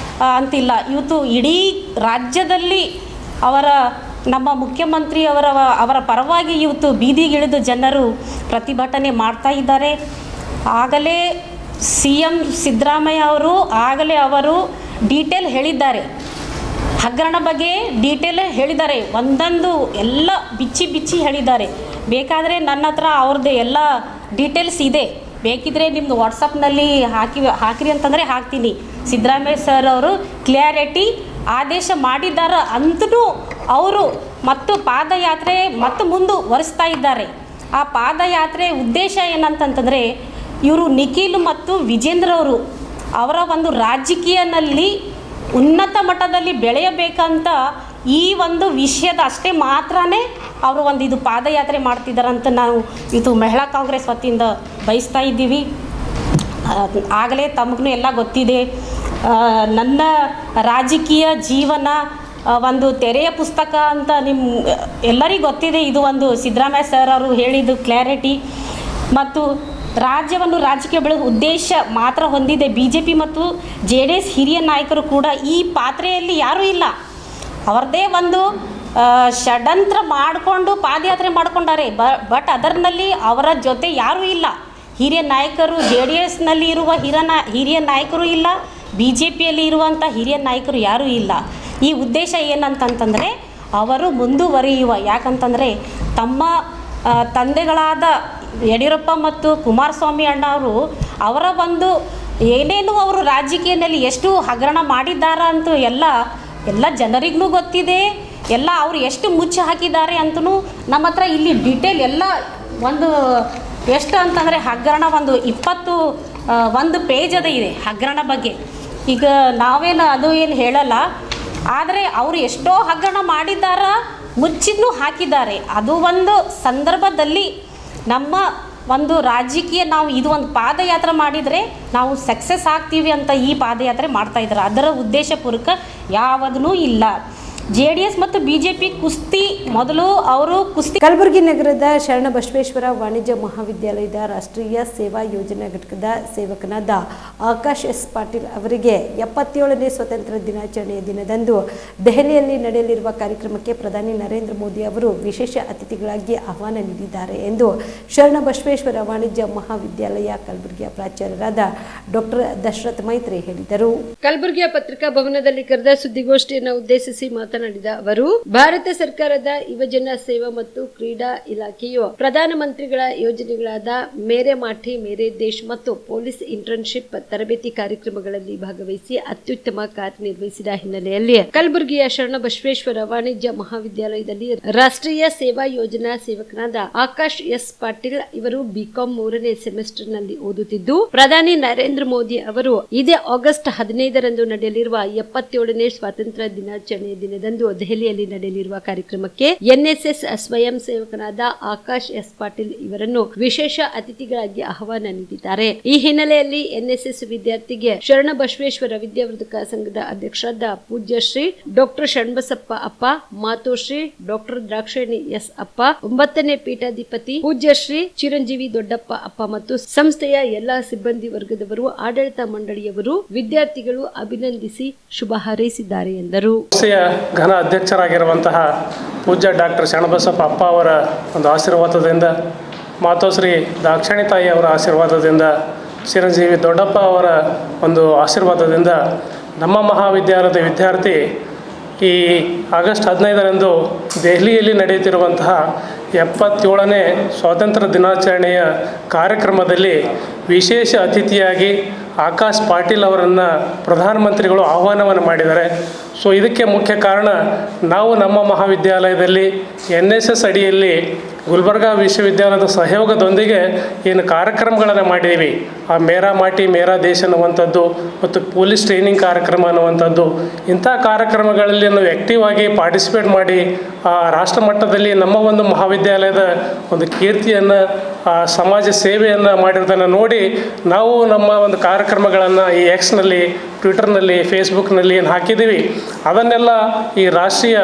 ಅಂತಿಲ್ಲ, ಇವತ್ತು ಇಡೀ ರಾಜ್ಯದಲ್ಲಿ ನಮ್ಮ ಮುಖ್ಯಮಂತ್ರಿ ಅವರ ಪರವಾಗಿ ಇವತ್ತು ಬೀದಿಗಿಳಿದು ಜನರು ಪ್ರತಿಭಟನೆ ಮಾಡ್ತಾ ಇದ್ದಾರೆ. ಆಗಲೇ ಸಿಎಂ ಸಿದ್ದರಾಮಯ್ಯ ಅವರು ಡೀಟೇಲ್ ಹೇಳಿದ್ದಾರೆ, ಹಗರಣ ಬಗ್ಗೆ ಡೀಟೇಲ್ ಹೇಳಿದ್ದಾರೆ, ಒಂದೊಂದು ಎಲ್ಲ ಬಿಚ್ಚಿ ಹೇಳಿದ್ದಾರೆ. ಬೇಕಾದರೆ ನನ್ನ ಹತ್ರ ಅವ್ರದ್ದು ಎಲ್ಲ ಡೀಟೇಲ್ಸ್ ಇದೆ, ಬೇಕಿದ್ರೆ ನಿಮ್ಮದು ವಾಟ್ಸಪ್ನಲ್ಲಿ ಹಾಕಿರಿ ಅಂತಂದರೆ ಹಾಕ್ತೀನಿ. ಸಿದ್ದರಾಮಯ್ಯ ಸರ್ ಅವರು ಕ್ಲಿಯರಿಟಿ ಆದೇಶ ಮಾಡಿದ್ದಾರೆ ಅಂತೂ ಅವರು ಮತ್ತು ಪಾದಯಾತ್ರೆ ಮತ್ತು ಮುಂದುವರಿಸ್ತಾ ಇದ್ದಾರೆ. ಆ ಪಾದಯಾತ್ರೆ ಉದ್ದೇಶ ಏನಂತಂತಂದರೆ ಇವರು ನಿಖಿಲ್ ಮತ್ತು ವಿಜೇಂದ್ರ ಅವರ ಒಂದು ರಾಜಕೀಯನಲ್ಲಿ ಉನ್ನತ ಮಟ್ಟದಲ್ಲಿ ಬೆಳೆಯಬೇಕಂತ ಈ ಒಂದು ವಿಷಯದ ಅಷ್ಟೇ ಮಾತ್ರನೇ ಅವರು ಒಂದು ಇದು ಪಾದಯಾತ್ರೆ ಮಾಡ್ತಿದ್ದಾರಂತ ನಾವು ಇದು ಮಹಿಳಾ ಕಾಂಗ್ರೆಸ್ ವತಿಯಿಂದ ಬಯಸ್ತಾ ಇದ್ದೀವಿ. ಆಗಲೇ ತಮಗೂ ಎಲ್ಲ ಗೊತ್ತಿದೆ, ನನ್ನ ರಾಜಕೀಯ ಜೀವನ ಒಂದು ತೆರೆಯ ಪುಸ್ತಕ ಅಂತ ಎಲ್ಲರಿಗೂ ಗೊತ್ತಿದೆ. ಇದು ಒಂದು ಸಿದ್ದರಾಮಯ್ಯ ಸರ್ ಅವರು ಹೇಳಿದ್ದು ಕ್ಲಾರಿಟಿ ಮತ್ತು ರಾಜ್ಯವನ್ನು ರಾಜಕೀಯ ಬೆಳೆಯುವ ಉದ್ದೇಶ ಮಾತ್ರ ಹೊಂದಿದೆ. BJP ಮತ್ತು JDS ಹಿರಿಯ ನಾಯಕರು ಕೂಡ ಈ ಪಾತ್ರೆಯಲ್ಲಿ ಯಾರೂ ಇಲ್ಲ. ಅವರದೇ ಒಂದು ಷಡ್ಯಂತ್ರ ಮಾಡಿಕೊಂಡು ಪಾದಯಾತ್ರೆ ಮಾಡಿಕೊಂಡಾರೆ. ಬಟ್ ಅದರಲ್ಲಿ ಅವರ ಜೊತೆ ಯಾರೂ ಇಲ್ಲ. ಹಿರಿಯ ನಾಯಕರು JDSನಲ್ಲಿ ಇರುವ ಹಿರಿಯ ನಾಯಕರು ಇಲ್ಲ, BJPಯಲ್ಲಿ ಇರುವಂಥ ಹಿರಿಯ ನಾಯಕರು ಯಾರೂ ಇಲ್ಲ. ಈ ಉದ್ದೇಶ ಏನಂತಂತಂದರೆ ಅವರು ಮುಂದುವರಿಯುವ, ಯಾಕಂತಂದರೆ ತಮ್ಮ ತಂದೆಗಳಾದ ಯಡಿಯೂರಪ್ಪ ಮತ್ತು ಕುಮಾರಸ್ವಾಮಿ ಅಣ್ಣವರು ಅವರ ಒಂದು ಏನೇನು ಅವರು ರಾಜಕೀಯದಲ್ಲಿ ಎಷ್ಟು ಹಗರಣ ಮಾಡಿದ್ದಾರೆ ಅಂತೂ ಎಲ್ಲ ಜನರಿಗೂ ಗೊತ್ತಿದೆ. ಎಲ್ಲ ಅವರು ಎಷ್ಟು ಮುಚ್ಚಿ ಹಾಕಿದ್ದಾರೆ ಅಂತಲೂ ನಮ್ಮ ಹತ್ರ ಇಲ್ಲಿ ಡೀಟೇಲ್ ಎಲ್ಲ ಒಂದು ಎಷ್ಟು ಅಂತಂದರೆ ಹಗರಣ ಒಂದು 21 ಪೇಜ್ ಇದೆ ಹಗರಣ ಬಗ್ಗೆ. ಈಗ ನಾವೇನು ಅದು ಏನು ಹೇಳಲ್ಲ, ಆದರೆ ಅವರು ಎಷ್ಟೋ ಹಗರಣ ಮಾಡಿದ್ದಾರ, ಮುಚ್ಚಿದ್ನೂ ಹಾಕಿದ್ದಾರೆ. ಅದು ಒಂದು ಸಂದರ್ಭದಲ್ಲಿ ನಮ್ಮ ಒಂದು ರಾಜಕೀಯ ನಾವು ಇದು ಒಂದು ಪಾದಯಾತ್ರೆ ಮಾಡಿದರೆ ನಾವು ಸಕ್ಸಸ್ ಆಗ್ತೀವಿ ಅಂತ ಈ ಪಾದಯಾತ್ರೆ ಮಾಡ್ತಾಯಿದ್ದಾರೆ. ಅದರ ಉದ್ದೇಶಪೂರ್ವಕ ಯಾವುದೂ ಇಲ್ಲ. JDS ಮತ್ತು BJP ಕುಸ್ತಿ ಮೊದಲು ಅವರು ಕುಸ್ತಿ. ಕಲಬುರಗಿ ನಗರದ ಶರಣಬಸವೇಶ್ವರ ವಾಣಿಜ್ಯ ಮಹಾವಿದ್ಯಾಲಯದ ರಾಷ್ಟ್ರೀಯ ಸೇವಾ ಯೋಜನಾ ಘಟಕದ ಸೇವಕನಾದ ಆಕಾಶ್ S. ಪಾಟೀಲ್ ಅವರಿಗೆ 77ನೇ ಸ್ವಾತಂತ್ರ್ಯ ದಿನಾಚರಣೆಯ ದಿನದಂದು ದೆಹಲಿಯಲ್ಲಿ ನಡೆಯಲಿರುವ ಕಾರ್ಯಕ್ರಮಕ್ಕೆ ಪ್ರಧಾನಿ ನರೇಂದ್ರ ಮೋದಿ ಅವರು ವಿಶೇಷ ಅತಿಥಿಗಳಾಗಿ ಆಹ್ವಾನ ನೀಡಿದ್ದಾರೆ ಎಂದು ಶರಣಬಸವೇಶ್ವರ ವಾಣಿಜ್ಯ ಮಹಾವಿದ್ಯಾಲಯ ಕಲಬುರಗಿಯ ಪ್ರಾಚಾರ್ಯರಾದ ಡಾಕ್ಟರ್ ದಶರಥ್ ಮೈತ್ರಿ ಹೇಳಿದರು. ಕಲಬುರಗಿಯ ಪತ್ರಿಕಾ ಭವನದಲ್ಲಿ ಕರೆದ ಸುದ್ದಿಗೋಷ್ಠಿಯನ್ನು ಉದ್ದೇಶಿಸಿ ಮಾತನಾಡಿದ ಅವರು, ಭಾರತ ಸರ್ಕಾರದ ಯುವಜನ ಸೇವಾ ಮತ್ತು ಕ್ರೀಡಾ ಇಲಾಖೆಯು ಪ್ರಧಾನಮಂತ್ರಿಗಳ ಯೋಜನೆಗಳಾದ ಮೇರೆ ಮಾಠಿ ಮೇರೆ ದೇಶ್ ಮತ್ತು ಪೊಲೀಸ್ ಇಂಟರ್ನ್ಶಿಪ್ ತರಬೇತಿ ಕಾರ್ಯಕ್ರಮಗಳಲ್ಲಿ ಭಾಗವಹಿಸಿ ಅತ್ಯುತ್ತಮ ಕಾರ್ಯನಿರ್ವಹಿಸಿದ ಹಿನ್ನೆಲೆಯಲ್ಲಿ ಕಲಬುರಗಿಯ ಶರಣಬಸವೇಶ್ವರ ವಾಣಿಜ್ಯ ಮಹಾವಿದ್ಯಾಲಯದಲ್ಲಿ ರಾಷ್ಟ್ರೀಯ ಸೇವಾ ಯೋಜನಾ ಸೇವಕನಾದ ಆಕಾಶ್ S. ಪಾಟೀಲ್ ಇವರು BCom 3ನೇ ಸೆಮಿಸ್ಟರ್ ನಲ್ಲಿ ಓದುತ್ತಿದ್ದು, ಪ್ರಧಾನಿ ನರೇಂದ್ರ ಮೋದಿ ಅವರು ಇದೇ ಆಗಸ್ಟ್ 15ರಂದು ನಡೆಯಲಿರುವ 77ನೇ ಸ್ವಾತಂತ್ರ್ಯ ದಿನಾಚರಣೆಯ ದಿನದಂದು ದೆಹಲಿಯಲ್ಲಿ ನಡೆಯಲಿರುವ ಕಾರ್ಯಕ್ರಮಕ್ಕೆ NSS ಸ್ವಯಂ ಸೇವಕನಾದ ಆಕಾಶ್ S. ಪಾಟೀಲ್ ಇವರನ್ನು ವಿಶೇಷ ಅತಿಥಿಗಳಾಗಿ ಆಹ್ವಾನ ನೀಡಿದ್ದಾರೆ. ಈ ಹಿನ್ನೆಲೆಯಲ್ಲಿ NSS ವಿದ್ಯಾರ್ಥಿಗೆ ಶರಣಬಸವೇಶ್ವರ ವಿದ್ಯಾವರ್ಧಕ ಸಂಘದ ಅಧ್ಯಕ್ಷರಾದ ಪೂಜ್ಯ ಶ್ರೀ ಡಾಕ್ಟರ್ ಶರಣಬಸಪ್ಪ ಅಪ್ಪ, ಮಾತೋಶ್ರೀ ಡಾಕ್ಟರ್ ದ್ರಾಕ್ಷಾಯಣಿ S. ಅಪ್ಪ, 9ನೇ ಪೀಠಾಧಿಪತಿ ಪೂಜ್ಯ ಶ್ರೀ ಚಿರಂಜೀವಿ ದೊಡ್ಡಪ್ಪ ಅಪ್ಪ ಮತ್ತು ಸಂಸ್ಥೆಯ ಎಲ್ಲಾ ಸಿಬ್ಬಂದಿ ವರ್ಗದವರು, ಆಡಳಿತ ಮಂಡಳಿಯವರು, ವಿದ್ಯಾರ್ಥಿಗಳು ಅಭಿನಂದಿಸಿ ಶುಭ ಹಾರೈಸಿದ್ದಾರೆ ಎಂದರು. ಘನ ಅಧ್ಯಕ್ಷರಾಗಿರುವಂತಹ ಪೂಜ್ಯ ಡಾಕ್ಟರ್ ಶರಣಬಸಪ್ಪ ಅಪ್ಪ ಅವರ ಒಂದು ಆಶೀರ್ವಾದದಿಂದ, ಮಾತೋಶ್ರೀ ದಾಕ್ಷಾಣಿ ತಾಯಿ ಅವರ ಆಶೀರ್ವಾದದಿಂದ, ಚಿರಂಜೀವಿ ದೊಡ್ಡಪ್ಪ ಅವರ ಒಂದು ಆಶೀರ್ವಾದದಿಂದ ನಮ್ಮ ಮಹಾವಿದ್ಯಾಲಯದ ವಿದ್ಯಾರ್ಥಿ ಈ ಆಗಸ್ಟ್ 15ರಂದು ದೆಹಲಿಯಲ್ಲಿ ನಡೆಯುತ್ತಿರುವಂತಹ 77ನೇ ಸ್ವಾತಂತ್ರ್ಯ ದಿನಾಚರಣೆಯ ಕಾರ್ಯಕ್ರಮದಲ್ಲಿ ವಿಶೇಷ ಅತಿಥಿಯಾಗಿ ಆಕಾಶ್ ಪಾಟೀಲ್ ಅವರನ್ನು ಪ್ರಧಾನಮಂತ್ರಿಗಳು ಆಹ್ವಾನವನ್ನು ಮಾಡಿದ್ದಾರೆ. ಸೊ ಇದಕ್ಕೆ ಮುಖ್ಯ ಕಾರಣ ನಾವು ನಮ್ಮ ಮಹಾವಿದ್ಯಾಲಯದಲ್ಲಿ NSS ಅಡಿಯಲ್ಲಿ ಗುಲ್ಬರ್ಗಾ ವಿಶ್ವವಿದ್ಯಾಲಯದ ಸಹಯೋಗದೊಂದಿಗೆ ಏನು ಕಾರ್ಯಕ್ರಮಗಳನ್ನು ಮಾಡಿದ್ದೀವಿ, ಆ ಮೇರಾ ಮಾಟಿ ಮೇರಾ ದೇಶ ಅನ್ನುವಂಥದ್ದು ಮತ್ತು ಪೊಲೀಸ್ ಟ್ರೈನಿಂಗ್ ಕಾರ್ಯಕ್ರಮ ಅನ್ನುವಂಥದ್ದು, ಇಂಥ ಕಾರ್ಯಕ್ರಮಗಳಲ್ಲಿ ನಾವು ಆ್ಯಕ್ಟಿವ್ ಆಗಿ ಪಾರ್ಟಿಸಿಪೇಟ್ ಮಾಡಿ ಆ ರಾಷ್ಟ್ರ ಮಟ್ಟದಲ್ಲಿ ನಮ್ಮ ಒಂದು ಮಹಾವಿದ್ಯಾಲಯದ ಒಂದು ಕೀರ್ತಿಯನ್ನು, ಸಮಾಜ ಸೇವೆಯನ್ನು ಮಾಡಿರೋದನ್ನು ನೋಡಿ ನಾವು ನಮ್ಮ ಒಂದು ಕಾರ್ಯಕ್ರಮಗಳನ್ನು ಈ Xನಲ್ಲಿ, ಟ್ವಿಟರ್ನಲ್ಲಿ, ಫೇಸ್ಬುಕ್ನಲ್ಲಿ ಏನು ಹಾಕಿದ್ದೀವಿ ಅದನ್ನೆಲ್ಲ ಈ ರಾಷ್ಟ್ರೀಯ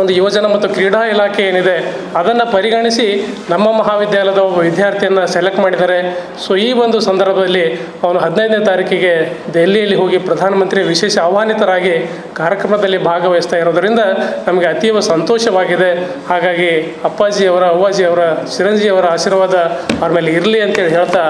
ಒಂದು ಯೋಜನಾ ಮತ್ತು ಕ್ರೀಡಾ ಇಲಾಖೆ ಏನಿದೆ ಅದನ್ನು ಪರಿಗಣಿಸಿ ನಮ್ಮ ಮಹಾವಿದ್ಯಾಲಯದ ಒಬ್ಬ ವಿದ್ಯಾರ್ಥಿಯನ್ನು ಸೆಲೆಕ್ಟ್ ಮಾಡಿದ್ದಾರೆ. ಸೊ ಈ ಒಂದು ಸಂದರ್ಭದಲ್ಲಿ ಅವನು 15ನೇ ತಾರೀಕಿಗೆ ದೆಹಲಿಯಲ್ಲಿ ಹೋಗಿ ಪ್ರಧಾನಮಂತ್ರಿ ವಿಶೇಷ ಆಹ್ವಾನಿತರಾಗಿ ಕಾರ್ಯಕ್ರಮದಲ್ಲಿ ಭಾಗವಹಿಸ್ತಾ ಇರೋದರಿಂದ ನಮಗೆ ಅತೀವ ಸಂತೋಷವಾಗಿದೆ. ಹಾಗಾಗಿ ಅಪ್ಪಾಜಿಯವರ, ಅವ್ವಾಜಿಯವರ, ಚಿರಂಜೀವಿಯವರ ಆಶೀರ್ವಾದ ಅವ್ರ ಮೇಲೆ ಇರಲಿ ಅಂತೇಳಿ ಹೇಳ್ತಾ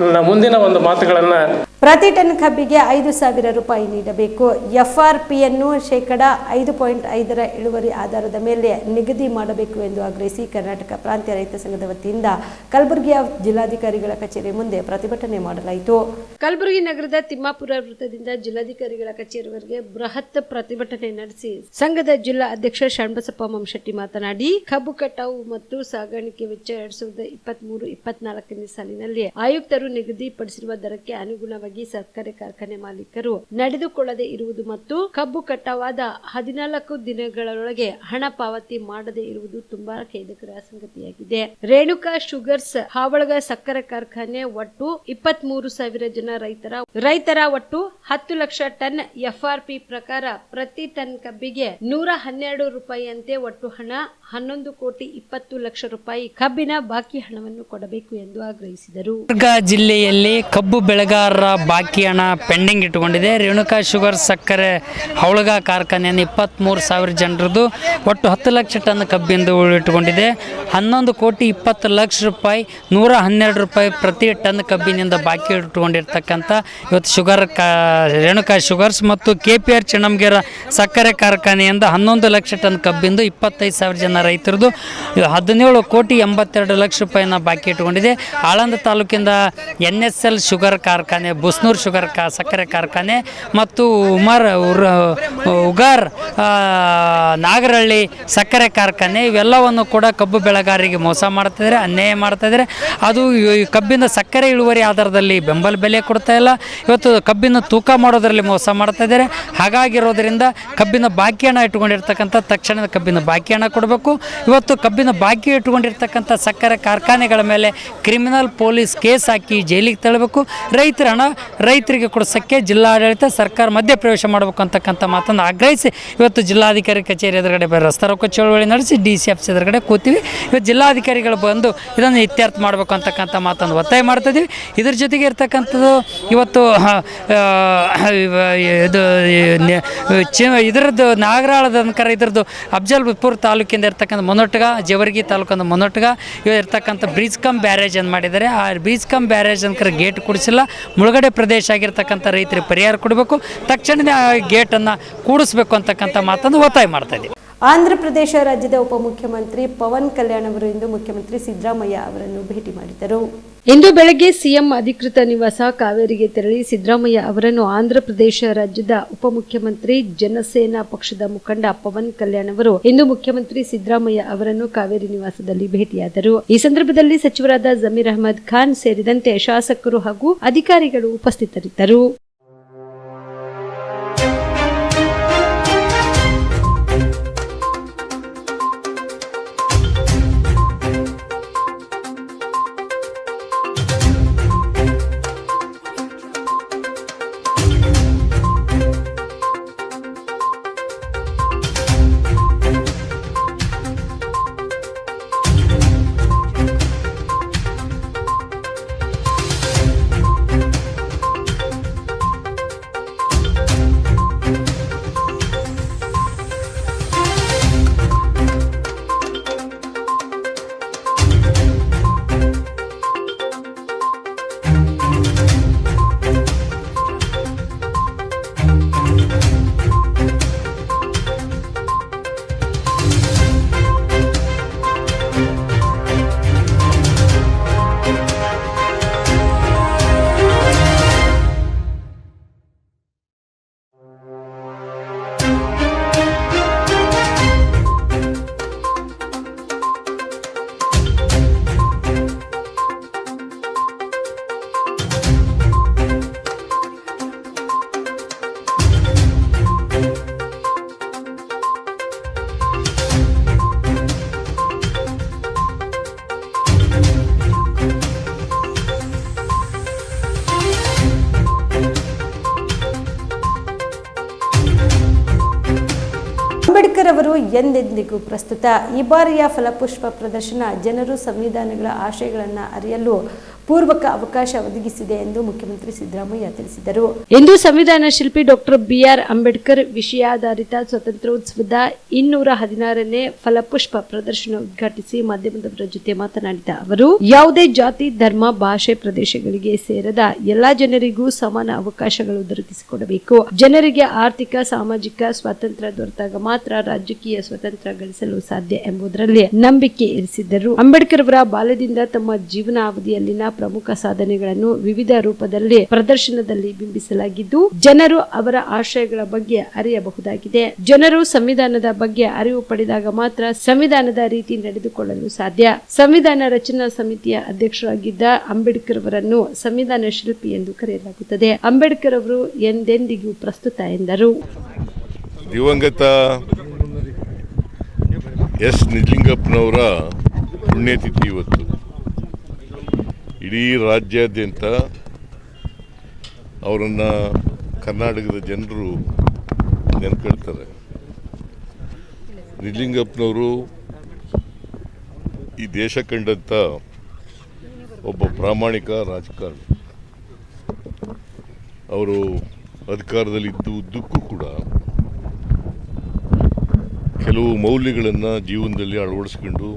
ನನ್ನ ಮುಂದಿನ ಒಂದು ಮಾತುಗಳನ್ನು, ಪ್ರತಿ ಟನ್ ಕಬ್ಬಿಗೆ 5,000 ರೂಪಾಯಿ ನೀಡಬೇಕು. FRPಯನ್ನು 5.5% ಇಳುವರಿ ಆಧಾರದ ಮೇಲೆ ನಿಗದಿ ಮಾಡಬೇಕು ಎಂದು ಆಗ್ರಹಿಸಿ ಕರ್ನಾಟಕ ಪ್ರಾಂತ್ಯ ರೈತ ಸಂಘದ ವತಿಯಿಂದ ಕಲಬುರಗಿಯ ಜಿಲ್ಲಾಧಿಕಾರಿಗಳ ಕಚೇರಿ ಮುಂದೆ ಪ್ರತಿಭಟನೆ ಮಾಡಲಾಯಿತು. ಕಲಬುರಗಿ ನಗರದ ತಿಮ್ಮಾಪುರ ವೃತ್ತದಿಂದ ಜಿಲ್ಲಾಧಿಕಾರಿಗಳ ಕಚೇರಿವರೆಗೆ ಬೃಹತ್ ಪ್ರತಿಭಟನೆ ನಡೆಸಿ ಸಂಘದ ಜಿಲ್ಲಾ ಅಧ್ಯಕ್ಷ ಶರಣಬಸಪ್ಪ ಮಮಶೆಟ್ಟಿ ಮಾತನಾಡಿ, ಕಬ್ಬು ಕಟಾವು ಮತ್ತು ಸಾಗಾಣಿಕೆ ವೆಚ್ಚ 2023-24ನೇ ಸಾಲಿನಲ್ಲಿ ಆಯುಕ್ತರು ಸರ್ಕಾರವು ನಿಗದಿಪಡಿಸಿರುವ ದರಕ್ಕೆ ಅನುಗುಣವಾಗಿ ಸಕ್ಕರೆ ಕಾರ್ಖಾನೆ ಮಾಲೀಕರು ನಡೆದುಕೊಳ್ಳದೆ ಇರುವುದು ಮತ್ತು ಕಬ್ಬು ಕಟಾವಾದ 14 ದಿನಗಳೊಳಗೆ ಹಣ ಪಾವತಿ ಮಾಡದೇ ಇರುವುದು ತುಂಬಾ ಖೇದಕರ ಸಂಗತಿಯಾಗಿದೆ. ರೇಣುಕಾ ಶುಗರ್ಸ್ ಹಾವಳಗ ಸಕ್ಕರೆ ಕಾರ್ಖಾನೆ ಒಟ್ಟು 23,000 ಜನ ರೈತರ ಒಟ್ಟು 10 ಲಕ್ಷ ಟನ್ FRP ಪ್ರಕಾರ ಪ್ರತಿ ಟನ್ ಕಬ್ಬಿಗೆ 112 ರೂಪಾಯಿಯಂತೆ ಒಟ್ಟು ಹಣ 11,20,00,000 ರೂಪಾಯಿ ಕಬ್ಬಿನ ಬಾಕಿ ಹಣವನ್ನು ಕೊಡಬೇಕು ಎಂದು ಆಗ್ರಹಿಸಿದರು. ಜಿಲ್ಲೆಯಲ್ಲಿ ಕಬ್ಬು ಬೆಳೆಗಾರರ ಬಾಕಿ ಹಣ ಪೆಂಡಿಂಗ್ ಇಟ್ಟುಕೊಂಡಿದೆ. ರೇಣುಕಾ ಶುಗರ್ ಸಕ್ಕರೆ ಹವಳಗ ಕಾರ್ಖಾನೆಯನ್ನು 23,000 ಜನರದ್ದು ಒಟ್ಟು 10 ಲಕ್ಷ ಟನ್ ಕಬ್ಬಿಂದು ಇಟ್ಟುಕೊಂಡಿದೆ. 11,20,00,000 ರೂಪಾಯಿ 112 ರೂಪಾಯಿ ಪ್ರತಿ ಟನ್ ಕಬ್ಬಿನಿಂದ ಬಾಕಿ ಇಟ್ಟುಕೊಂಡಿರ್ತಕ್ಕಂಥ ಇವತ್ತು ರೇಣುಕಾ ಶುಗರ್ಸ್ ಮತ್ತು KPR ಚಿಣಮಗೇರ ಸಕ್ಕರೆ ಕಾರ್ಖಾನೆಯಿಂದ 11 ಲಕ್ಷ ಟನ್ ಕಬ್ಬಿಂದು 25,000 ಜನ ರೈತರದು 17,82,00,000 ರೂಪಾಯಿನ ಬಾಕಿ ಇಟ್ಟುಕೊಂಡಿದೆ. ಆಳಂದ ತಾಲೂಕಿಂದ NSL ಶುಗರ್ ಕಾರ್ಖಾನೆ, ಬುಸ್ನೂರ್ ಶುಗರ್ ಸಕ್ಕರೆ ಕಾರ್ಖಾನೆ ಮತ್ತು ಉಗಾರ್ ನಾಗರಹಳ್ಳಿ ಸಕ್ಕರೆ ಕಾರ್ಖಾನೆ ಇವೆಲ್ಲವನ್ನು ಕೂಡ ಕಬ್ಬು ಬೆಳೆಗಾರರಿಗೆ ಮೋಸ ಮಾಡ್ತಾಯಿದ್ದಾರೆ, ಅನ್ಯಾಯ ಮಾಡ್ತಾಯಿದ್ದಾರೆ. ಅದು ಕಬ್ಬಿನ ಸಕ್ಕರೆ ಇಳುವರಿ ಆಧಾರದಲ್ಲಿ ಬೆಂಬಲ ಬೆಲೆ ಕೊಡ್ತಾ ಇಲ್ಲ. ಇವತ್ತು ಕಬ್ಬಿನ ತೂಕ ಮಾಡೋದರಲ್ಲಿ ಮೋಸ ಮಾಡ್ತಾ ಇದ್ದಾರೆ. ಹಾಗಾಗಿರೋದ್ರಿಂದ ಕಬ್ಬಿನ ಬಾಕಿ ಹಣ ಇಟ್ಕೊಂಡಿರ್ತಕ್ಕಂಥ ತಕ್ಷಣದ ಕಬ್ಬಿನ ಬಾಕಿ ಹಣ ಕೊಡಬೇಕು. ಇವತ್ತು ಕಬ್ಬಿನ ಬಾಕಿ ಇಟ್ಕೊಂಡಿರ್ತಕ್ಕಂಥ ಸಕ್ಕರೆ ಕಾರ್ಖಾನೆಗಳ ಮೇಲೆ ಕ್ರಿಮಿನಲ್ ಪೊಲೀಸ್ ಕೇಸ್ ಹಾಕಿ ಜೈಲಿಗೆ ತಳ್ಳಬೇಕು. ರೈತರ ಹಣ ರೈತರಿಗೆ ಕೊಡಿಸೋಕ್ಕೆ ಜಿಲ್ಲಾಡಳಿತ ಸರ್ಕಾರ ಮಧ್ಯಪ್ರವೇಶ ಮಾಡಬೇಕು ಅಂತಕ್ಕಂಥ ಮಾತನ್ನು ಆಗ್ರಹಿಸಿ ಇವತ್ತು ಜಿಲ್ಲಾಧಿಕಾರಿ ಕಚೇರಿ ಎದುರುಗಡೆ ರಸ್ತಾ ರೋಕೋ ಚಳವಳಿ ನಡೆಸಿ DC ಆಫೀಸ್ ಎದುರುಗಡೆ ಕೂತೀವಿ. ಇವತ್ತು ಜಿಲ್ಲಾಧಿಕಾರಿಗಳು ಬಂದು ಇದನ್ನು ಇತ್ಯರ್ಥ ಮಾಡಬೇಕು ಅಂತಕ್ಕಂಥ ಮಾತನ್ನು ಒತ್ತಾಯ ಮಾಡ್ತಾಯಿದ್ದೀವಿ. ಇದ್ರ ಜೊತೆಗೆ ಇರ್ತಕ್ಕಂಥದ್ದು ಇವತ್ತು ಇದರದ್ದು ನಾಗರಾಳದ ಇದ್ರದ್ದು ಅಫಜಲ್ಪುರ್ ತಾಲೂಕಿಂದ ಇರ್ತಕ್ಕಂಥ ಮೊನೊಟ್ಗ, ಜೇವರ್ಗಿ ತಾಲೂಕಿಂದ ಮೊನೊಟ್ಗ ಇರ್ತಕ್ಕಂಥ ಬ್ರಿಡ್ಜ್ ಕಮ್ ಬ್ಯಾರೇಜ್ ಅನ್ನು ಮಾಡಿದ್ದಾರೆ. ಆ ಬ್ರಿಡ್ಜ್ ಕಮ್ ಬ್ಯಾರೇಜ್ ಅನ್ಕರ ಗೇಟ್ ಕೊಡಿಸಿಲ್ಲ. ಮುಳುಗಡೆ ಪ್ರದೇಶ ಆಗಿರ್ತಕ್ಕಂಥ ರೈತರಿಗೆ ಪರಿಹಾರ ಕೊಡಬೇಕು, ತಕ್ಷಣವೇ ಆ ಗೇಟನ್ನು ಕೂಡಿಸ್ಬೇಕು ಅಂತಕ್ಕಂಥ ಮಾತನ್ನು ಒತ್ತಾಯ ಮಾಡ್ತಾ ಇದ್ದೀವಿ. ಆಂಧ್ರ ಪ್ರದೇಶ ರಾಜ್ಯದ ಉಪಮುಖ್ಯಮಂತ್ರಿ ಪವನ್ ಕಲ್ಯಾಣ್ ಅವರು ಇಂದು ಮುಖ್ಯಮಂತ್ರಿ ಸಿದ್ದರಾಮಯ್ಯ ಅವರನ್ನು ಭೇಟಿ ಮಾಡಿದರು. ಇಂದು ಬೆಳಗ್ಗೆ ಸಿಎಂ ಅಧಿಕೃತ ನಿವಾಸ ಕಾವೇರಿಗೆ ತೆರಳಿ ಸಿದ್ದರಾಮಯ್ಯ ಅವರನ್ನು ಆಂಧ್ರ ಪ್ರದೇಶ ರಾಜ್ಯದ ಉಪಮುಖ್ಯಮಂತ್ರಿ ಜನಸೇನಾ ಪಕ್ಷದ ಮುಖಂಡ ಪವನ್ ಕಲ್ಯಾಣ್ ಅವರು ಇಂದು ಮುಖ್ಯಮಂತ್ರಿ ಸಿದ್ದರಾಮಯ್ಯ ಅವರನ್ನು ಕಾವೇರಿ ನಿವಾಸದಲ್ಲಿ ಭೇಟಿಯಾದರು. ಈ ಸಂದರ್ಭದಲ್ಲಿ ಸಚಿವರಾದ ಜಮೀರ್ ಅಹಮದ್ ಖಾನ್ ಸೇರಿದಂತೆ ಶಾಸಕರು ಹಾಗೂ ಅಧಿಕಾರಿಗಳು ಉಪಸ್ಥಿತರಿದ್ದರು. ಅಂಬೇಡ್ಕರ್ ಅವರು ಎಂದೆಂದಿಗೂ ಪ್ರಸ್ತುತ. ಈ ಬಾರಿಯ ಫಲಪುಷ್ಪ ಪ್ರದರ್ಶನ ಜನರು ಸಂವಿಧಾನಗಳ ಆಶಯಗಳನ್ನು ಅರಿಯಲು ಪೂರ್ವಕ ಅವಕಾಶ ಒದಗಿಸಿದೆ ಎಂದು ಮುಖ್ಯಮಂತ್ರಿ ಸಿದ್ದರಾಮಯ್ಯ ತಿಳಿಸಿದರು. ಇಂದು ಸಂವಿಧಾನ ಶಿಲ್ಪಿ ಡಾಕ್ಟರ್ BR ಅಂಬೇಡ್ಕರ್ ವಿಷಯಾಧಾರಿತ ಸ್ವಾತಂತ್ರ್ಯೋತ್ಸವದ 216ನೇ ಫಲಪುಷ್ಪ ಪ್ರದರ್ಶನ ಉದ್ಘಾಟಿಸಿ ಮಾಧ್ಯಮದವರ ಜೊತೆ ಮಾತನಾಡಿದ ಅವರು, ಯಾವುದೇ ಜಾತಿ, ಧರ್ಮ, ಭಾಷೆ, ಪ್ರದೇಶಗಳಿಗೆ ಸೇರದ ಎಲ್ಲಾ ಜನರಿಗೂ ಸಮಾನ ಅವಕಾಶಗಳು ದೊರಕಿಸಿಕೊಡಬೇಕು. ಜನರಿಗೆ ಆರ್ಥಿಕ, ಸಾಮಾಜಿಕ ಸ್ವಾತಂತ್ರ್ಯ ದೊರೆತಾಗ ಮಾತ್ರ ರಾಜಕೀಯ ಸ್ವಾತಂತ್ರ್ಯ ಗಳಿಸಲು ಸಾಧ್ಯ ಎಂಬುದರಲ್ಲಿ ನಂಬಿಕೆ ಇರಿಸಿದ್ದರು. ಅಂಬೇಡ್ಕರ್ ಅವರ ಬಾಲ್ಯದಿಂದ ತಮ್ಮ ಜೀವನ ಅವಧಿಯಲ್ಲಿನ ಪ್ರಮುಖ ಸಾಧನೆಗಳನ್ನು ವಿವಿಧ ರೂಪದಲ್ಲಿ ಪ್ರದರ್ಶನದಲ್ಲಿ ಬಿಂಬಿಸಲಾಗಿದ್ದು ಜನರು ಅವರ ಆಶಯಗಳ ಬಗ್ಗೆ ಅರಿಯಬಹುದಾಗಿದೆ. ಜನರು ಸಂವಿಧಾನದ ಬಗ್ಗೆ ಅರಿವು ಪಡೆದಾಗ ಮಾತ್ರ ಸಂವಿಧಾನದ ರೀತಿ ನಡೆದುಕೊಳ್ಳಲು ಸಾಧ್ಯ. ಸಂವಿಧಾನ ರಚನಾ ಸಮಿತಿಯ ಅಧ್ಯಕ್ಷರಾಗಿದ್ದ ಅಂಬೇಡ್ಕರ್ ಅವರನ್ನು ಸಂವಿಧಾನ ಶಿಲ್ಪಿ ಎಂದು ಕರೆಯಲಾಗುತ್ತದೆ. ಅಂಬೇಡ್ಕರ್ ಅವರು ಎಂದೆಂದಿಗೂ ಪ್ರಸ್ತುತ ಎಂದರು. ದಿವಂಗತ ಎಸ್ ನಿಜಲಿಂಗಪ್ಪನವರ ಪುಣ್ಯತಿಥಿ ಇವತ್ತು. ಇಡೀ ರಾಜ್ಯಾದ್ಯಂತ ಅವರನ್ನು ಕರ್ನಾಟಕದ ಜನರು ನೆನ್ಕೊಳ್ತಾರೆ. ನಿಜಲಿಂಗಪ್ಪನವರು ಈ ದೇಶ ಕಂಡಂಥ ಒಬ್ಬ ಪ್ರಾಮಾಣಿಕ ರಾಜಕಾರಣಿ. ಅವರು ಅಧಿಕಾರದಲ್ಲಿ ಉದ್ದಕ್ಕೂ ಕೂಡ ಕೆಲವು ಮೌಲ್ಯಗಳನ್ನು ಜೀವನದಲ್ಲಿ ಅಳವಡಿಸ್ಕೊಂಡು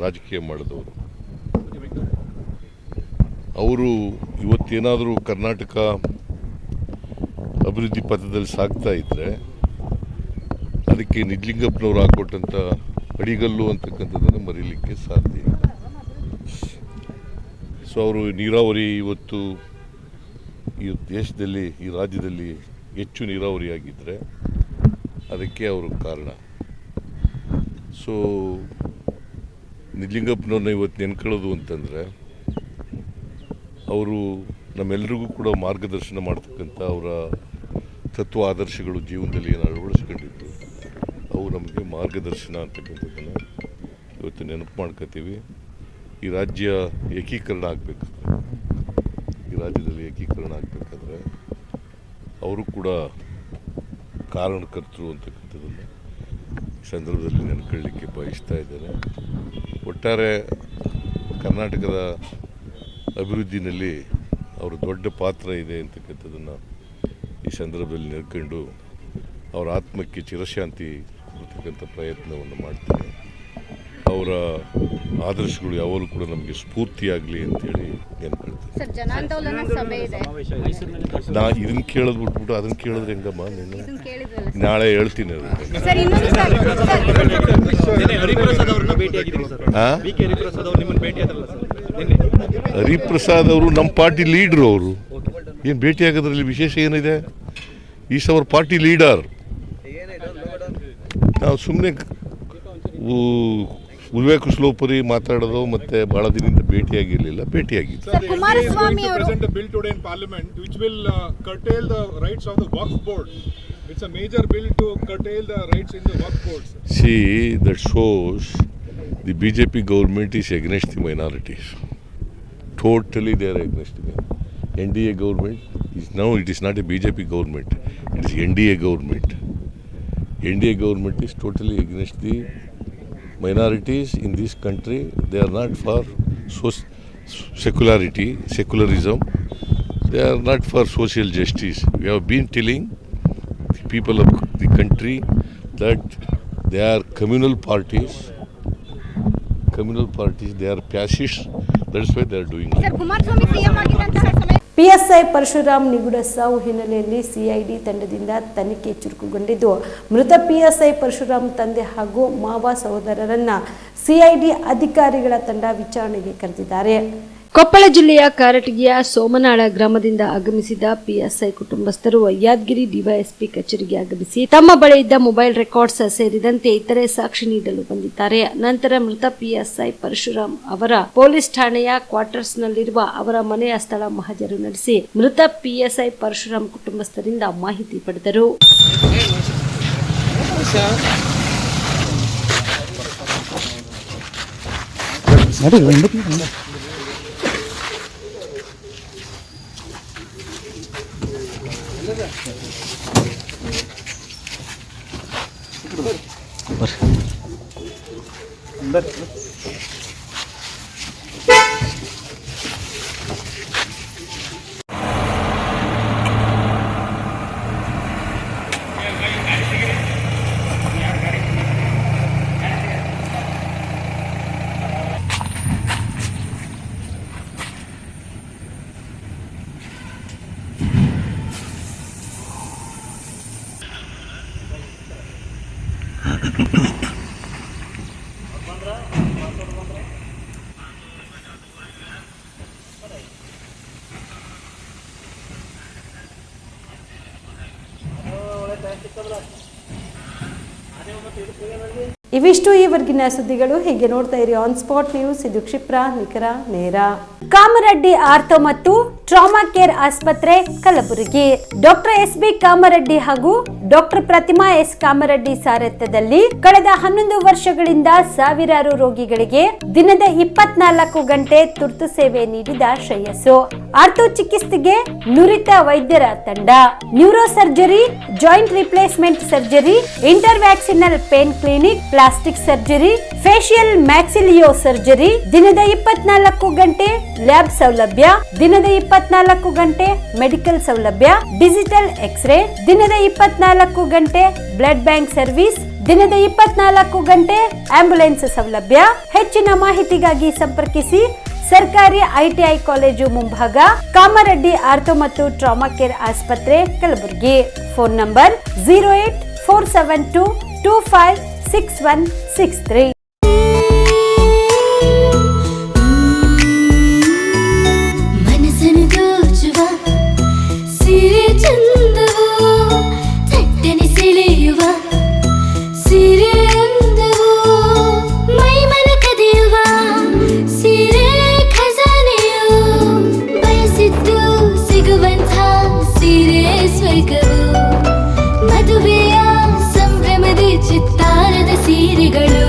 ರಾಜಕೀಯ ಮಾಡಿದವರು. ಅವರು ಇವತ್ತೇನಾದರೂ ಕರ್ನಾಟಕ ಅಭಿವೃದ್ಧಿ ಪಥದಲ್ಲಿ ಸಾಗ್ತಾ ಇದ್ದರೆ ಅದಕ್ಕೆ ನಿಜಲಿಂಗಪ್ಪನವರು ಹಾಕ್ಕೊಟ್ಟಂಥ ಅಡಿಗಲ್ಲು ಅಂತಕ್ಕಂಥದ್ದನ್ನು ಮರೀಲಿಕ್ಕೆ ಸಾಧ್ಯ ಇಲ್ಲ. ಸೊ ಅವರು ನೀರಾವರಿ ಇವತ್ತು ಈ ದೇಶದಲ್ಲಿ ಈ ರಾಜ್ಯದಲ್ಲಿ ಹೆಚ್ಚು ನೀರಾವರಿಯಾಗಿದ್ದರೆ ಅದಕ್ಕೆ ಅವರು ಕಾರಣ. ಸೊ ನಿಜಲಿಂಗಪ್ಪನವ್ರನ್ನ ಇವತ್ತು ನೆನ್ಕೊಳ್ಳೋದು ಅಂತಂದರೆ ಅವರು ನಮ್ಮೆಲ್ಲರಿಗೂ ಕೂಡ ಮಾರ್ಗದರ್ಶನ ಮಾಡ್ತಕ್ಕಂಥ ಅವರ ತತ್ವ ಆದರ್ಶಗಳು ಜೀವನದಲ್ಲಿ ಏನು ಅಳವಡಿಸ್ಕೊಂಡಿದ್ದು ಅವು ನಮಗೆ ಮಾರ್ಗದರ್ಶನ ಅಂತಕ್ಕಂಥದ್ದನ್ನು ಇವತ್ತು ನೆನಪು ಮಾಡ್ಕೋತೀವಿ. ಈ ರಾಜ್ಯ ಏಕೀಕರಣ ಆಗಬೇಕಾದ್ರೆ ಈ ರಾಜ್ಯದಲ್ಲಿ ಏಕೀಕರಣ ಆಗಬೇಕಾದ್ರೆ ಅವರು ಕೂಡ ಕಾರಣಕರ್ತರು ಅಂತಕ್ಕಂಥದ್ದನ್ನು ಈ ಸಂದರ್ಭದಲ್ಲಿ ನೆನ್ಕೊಳ್ಳಿಕ್ಕೆ ಬಯಸ್ತಾ ಇದ್ದೇನೆ. ಒಟ್ಟಾರೆ ಕರ್ನಾಟಕದ ಅಭಿವೃದ್ಧಿನಲ್ಲಿ ಅವರು ದೊಡ್ಡ ಪಾತ್ರ ಇದೆ ಅಂತಕ್ಕಂಥದ್ದನ್ನು ಈ ಸಂದರ್ಭದಲ್ಲಿ ನೆನ್ಕೊಂಡು ಅವರ ಆತ್ಮಕ್ಕೆ ಚಿರಶಾಂತಿ ಕೊಡ್ತಕ್ಕಂಥ ಪ್ರಯತ್ನವನ್ನು ಮಾಡ್ತೀನಿ. ಅವರ ಆದರ್ಶಗಳು ಯಾವಾಗಲೂ ಕೂಡ ನಮಗೆ ಸ್ಫೂರ್ತಿಯಾಗಲಿ ಅಂತೇಳಿ ನೆನ್ಕೊಳ್ತೀನಿ. ನಾ ಇದನ್ನು ಕೇಳೋದು ಬಿಟ್ಬಿಟ್ಟು ಅದನ್ನು ಕೇಳಿದ್ರೆ ಹೆಂಗಮ್ಮ? ನಾಳೆ ಹೇಳ್ತೀನಿ ಹರಿಪ್ರಸಾದ್ ಅವರು ನಮ್ಮ ಪಾರ್ಟಿ ಲೀಡ್ರು. ಅವರು ಏನು ಭೇಟಿಯಾಗೋದ್ರಲ್ಲಿ ವಿಶೇಷ ಏನಿದೆ? Is our party leader. ನಾವು ಸುಮ್ಮನೆ ಉಲ್ವೇಕು ಸ್ಲೋಪರಿ ಮಾತಾಡೋದು ಮತ್ತೆ ಬಹಳ ದಿನದಿಂದ ಭೇಟಿಯಾಗಿರಲಿಲ್ಲ. ಭೇಟಿಯಾಗಿತ್ತು. See, that shows the BJP government is against the minorities. Totally they are against them. NDA government is now, it is not a BJP government, it is NDA government. NDA government is totally against the minorities in this country. They are not for secularism. They are not for social justice. We have been telling the people of the country that they are communal parties. They are fascists. That's why they are doing it. PSI Parashuram ನಿಗೂಢ ಸಾವು ಹಿನ್ನೆಲೆಯಲ್ಲಿ CID ತಂಡದಿಂದ ತನಿಖೆ ಚುರುಕುಗೊಂಡಿದ್ದು, ಮೃತ PSI Parashuram ತಂದೆ ಹಾಗೂ ಮಾವ ಸಹೋದರರನ್ನ ಸಿಐಡಿ ಅಧಿಕಾರಿಗಳ ತಂಡ ವಿಚಾರಣೆಗೆ ಕರೆದಿದ್ದಾರೆ. ಕೊಪ್ಪಳ ಜಿಲ್ಲೆಯ ಕಾರಟಗಿಯ ಸೋಮನಾಳ ಗ್ರಾಮದಿಂದ ಆಗಮಿಸಿದ PSI ಕುಟುಂಬಸ್ಥರು ಯಾದಗಿರಿ ಡಿವೈಎಸ್ಪಿ ಕಚೇರಿಗೆ ಆಗಮಿಸಿ ತಮ್ಮ ಬಳಿ ಇದ್ದ ಮೊಬೈಲ್ ರೆಕಾರ್ಡ್ಸ್ ಸೇರಿದಂತೆ ಇತರೆ ಸಾಕ್ಷಿ ನೀಡಲು ಬಂದಿದ್ದಾರೆ. ನಂತರ ಮೃತ PSI ಪರಶುರಾಮ್ ಅವರ ಪೊಲೀಸ್ ಠಾಣೆಯ ಕ್ವಾರ್ಟರ್ಸ್ನಲ್ಲಿರುವ ಅವರ ಮನೆಯ ಸ್ಥಳ ಮಹಜರು ನಡೆಸಿ ಮೃತ PSI ಪರಶುರಾಮ್ ಕುಟುಂಬಸ್ಥರಿಂದ ಮಾಹಿತಿ ಪಡೆದರು. ಇವಿಷ್ಟು ಈವರೆಗಿನ ಸುದ್ದಿಗಳು. ಹೀಗೆ ನೋಡ್ತಾ ಇರಿ ಆನ್ ಸ್ಪಾಟ್ ನ್ಯೂಸ್. ಇದು ಕ್ಷಿಪ್ರ, ನಿಖರ, ನೇರ. ಕಾಮರೆಡ್ಡಿ ಆರ್ಥೋ ಮತ್ತು ಟ್ರಾಮಾ ಕೇರ್ ಆಸ್ಪತ್ರೆ ಕಲಬುರಗಿ. ಡಾಕ್ಟರ್ SB ಕಾಮರೆಡ್ಡಿ ಹಾಗೂ ಡಾಕ್ಟರ್ ಪ್ರತಿಮಾ S ಕಾಮರೆಡ್ಡಿ ಸಾರಥ್ಯದಲ್ಲಿ ಕಳೆದ 11 ವರ್ಷಗಳಿಂದ ಸಾವಿರಾರು ರೋಗಿಗಳಿಗೆ ದಿನದ 24 ಗಂಟೆ ತುರ್ತು ಸೇವೆ ನೀಡಿದ ಶ್ರೇಯಸ್ಸು. ಆರ್ಥೋ ಚಿಕಿತ್ಸೆಗೆ ನುರಿತ ವೈದ್ಯರ ತಂಡ, neuro surgery, joint replacement surgery, interventional pain clinic, plastic surgery, facial maxillo surgery, ದಿನದ 24 ಗಂಟೆ ಲ್ಯಾಬ್ ಸೌಲಭ್ಯ, ದಿನದ 24 ಗಂಟೆ ಮೆಡಿಕಲ್ ಸೌಲಭ್ಯ, ಡಿಜಿಟಲ್ ಎಕ್ಸ್ರೇ, ದಿನದ 24 ಗಂಟೆ ಬ್ಲಡ್ ಬ್ಯಾಂಕ್ ಸರ್ವಿಸ್, ದಿನದ 24 ಗಂಟೆ ಆಂಬ್ಯುಲೆನ್ಸ್ ಸೌಲಭ್ಯ. ಹೆಚ್ಚಿನ ಮಾಹಿತಿಗಾಗಿ ಸಂಪರ್ಕಿಸಿ ಸರ್ಕಾರಿ ITI ಕಾಲೇಜು ಮುಂಭಾಗ, ಕಾಮರೆಡ್ಡಿ ಆರ್ಥೋ ಮತ್ತು ಟ್ರಾಮಾ ಕೇರ್ ಆಸ್ಪತ್ರೆ ಕಲಬುರಗಿ. Phone number 08472256163. ಮದುವೆಯ ಸಂಭ್ರಮದ ಚಿತ್ತಾರದ ಸೀರೆಗಳು,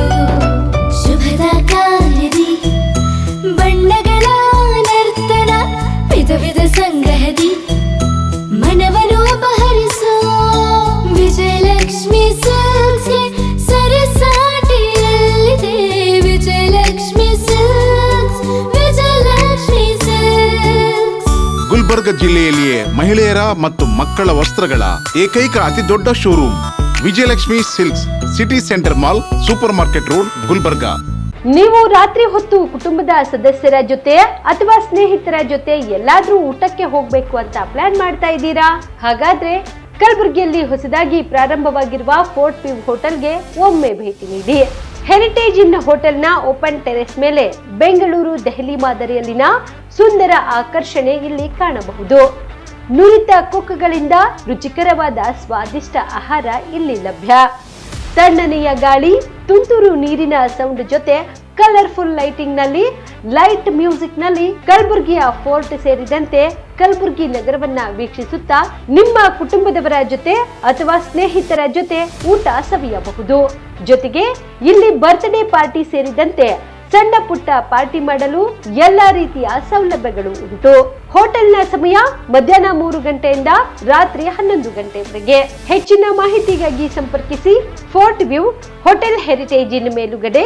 ಶುಭದ ಕಾರ್ಯದಿ ಬಣ್ಣಗಳ ನರ್ತನ, ವಿಧ ವಿಧ ಸಂಗ್ರಹದಿ ಮನವನ್ನು ಅಪಹರಿಸೋ ವಿಜಯಲಕ್ಷ್ಮಿ ಸಿಲ್ಕ್ಸ್ ಸರಸಾಟಿಯಲ್ಲಿದೆ. Vijayalakshmi silks, Vijayalakshmi silks. ಗುಲ್ಬರ್ಗ ಜಿಲ್ಲೆಯಲ್ಲಿಯೇ ಮಹಿಳೆಯರ ಮತ್ತು ಮಕ್ಕಳ ವಸ್ತ್ರಗಳ ಏಕೈಕ ಅತಿ ದೊಡ್ಡ showroom Vijayalakshmi silks, city centre mall, super market road, Gulbarga. ನೀವು ರಾತ್ರಿ ಹೊತ್ತು ಕುಟುಂಬದ ಸದಸ್ಯರ ಜೊತೆ ಅಥವಾ ಸ್ನೇಹಿತರ ಜೊತೆ ಎಲ್ಲಾದ್ರೂ ಊಟಕ್ಕೆ ಹೋಗ್ಬೇಕು ಅಂತ ಪ್ಲಾನ್ ಮಾಡ್ತಾ ಇದ್ದೀರಾ? ಹಾಗಾದ್ರೆ ಕಲಬುರಗಿಯಲ್ಲಿ ಹೊಸದಾಗಿ ಪ್ರಾರಂಭವಾಗಿರುವ ಫೋರ್ಟ್ ವ್ಯೂ ಹೋಟೆಲ್ಗೆ ಒಮ್ಮೆ ಭೇಟಿ ನೀಡಿ. ಹೆರಿಟೇಜ್ ಇನ್ ಹೋಟೆಲ್ನ ಓಪನ್ ಟೆರೆಸ್ ಮೇಲೆ ಬೆಂಗಳೂರು, ದೆಹಲಿ ಮಾದರಿಯಲ್ಲಿನ ಸುಂದರ ಆಕರ್ಷಣೆ ಇಲ್ಲಿ ಕಾಣಬಹುದು. ನುರಿತ ಕುಕ್ಗಳಿಂದ ರುಚಿಕರವಾದ ಸ್ವಾದಿಷ್ಟ ಆಹಾರ ಇಲ್ಲಿ ಲಭ್ಯ. ತಣ್ಣನೆಯ ಗಾಳಿ, ತುಂತುರು ನೀರಿನ ಸೌಂಡ್ ಜೊತೆ ಕಲರ್ಫುಲ್ ಲೈಟಿಂಗ್ ನಲ್ಲಿ, ಲೈಟ್ ಮ್ಯೂಸಿಕ್ ನಲ್ಲಿ ಕಲಬುರಗಿಯ ಫೋರ್ಟ್ ಸೇರಿದಂತೆ ಕಲಬುರಗಿ ನಗರವನ್ನ ವೀಕ್ಷಿಸುತ್ತಾ ನಿಮ್ಮ ಕುಟುಂಬದವರ ಜೊತೆ ಅಥವಾ ಸ್ನೇಹಿತರ ಜೊತೆ ಊಟ ಸವಿಯಬಹುದು. ಜೊತೆಗೆ ಇಲ್ಲಿ ಬರ್ತ್ಡೇ ಪಾರ್ಟಿ ಸೇರಿದಂತೆ ಸಣ್ಣ ಪುಟ್ಟ ಪಾರ್ಟಿ ಮಾಡಲು ಎಲ್ಲಾ ರೀತಿಯ ಸೌಲಭ್ಯಗಳು ಉಂಟು. ಹೋಟೆಲ್ನ ಸಮಯ ಮಧ್ಯಾಹ್ನ 3 ಗಂಟೆಯಿಂದ ರಾತ್ರಿ 11 ಗಂಟೆವರೆಗೆ. ಹೆಚ್ಚಿನ ಮಾಹಿತಿಗಾಗಿ ಸಂಪರ್ಕಿಸಿ ಫೋರ್ಟ್ ವ್ಯೂ ಹೋಟೆಲ್, ಹೆರಿಟೇಜ್ ಇನ್ ಮೇಲುಗಡೆ,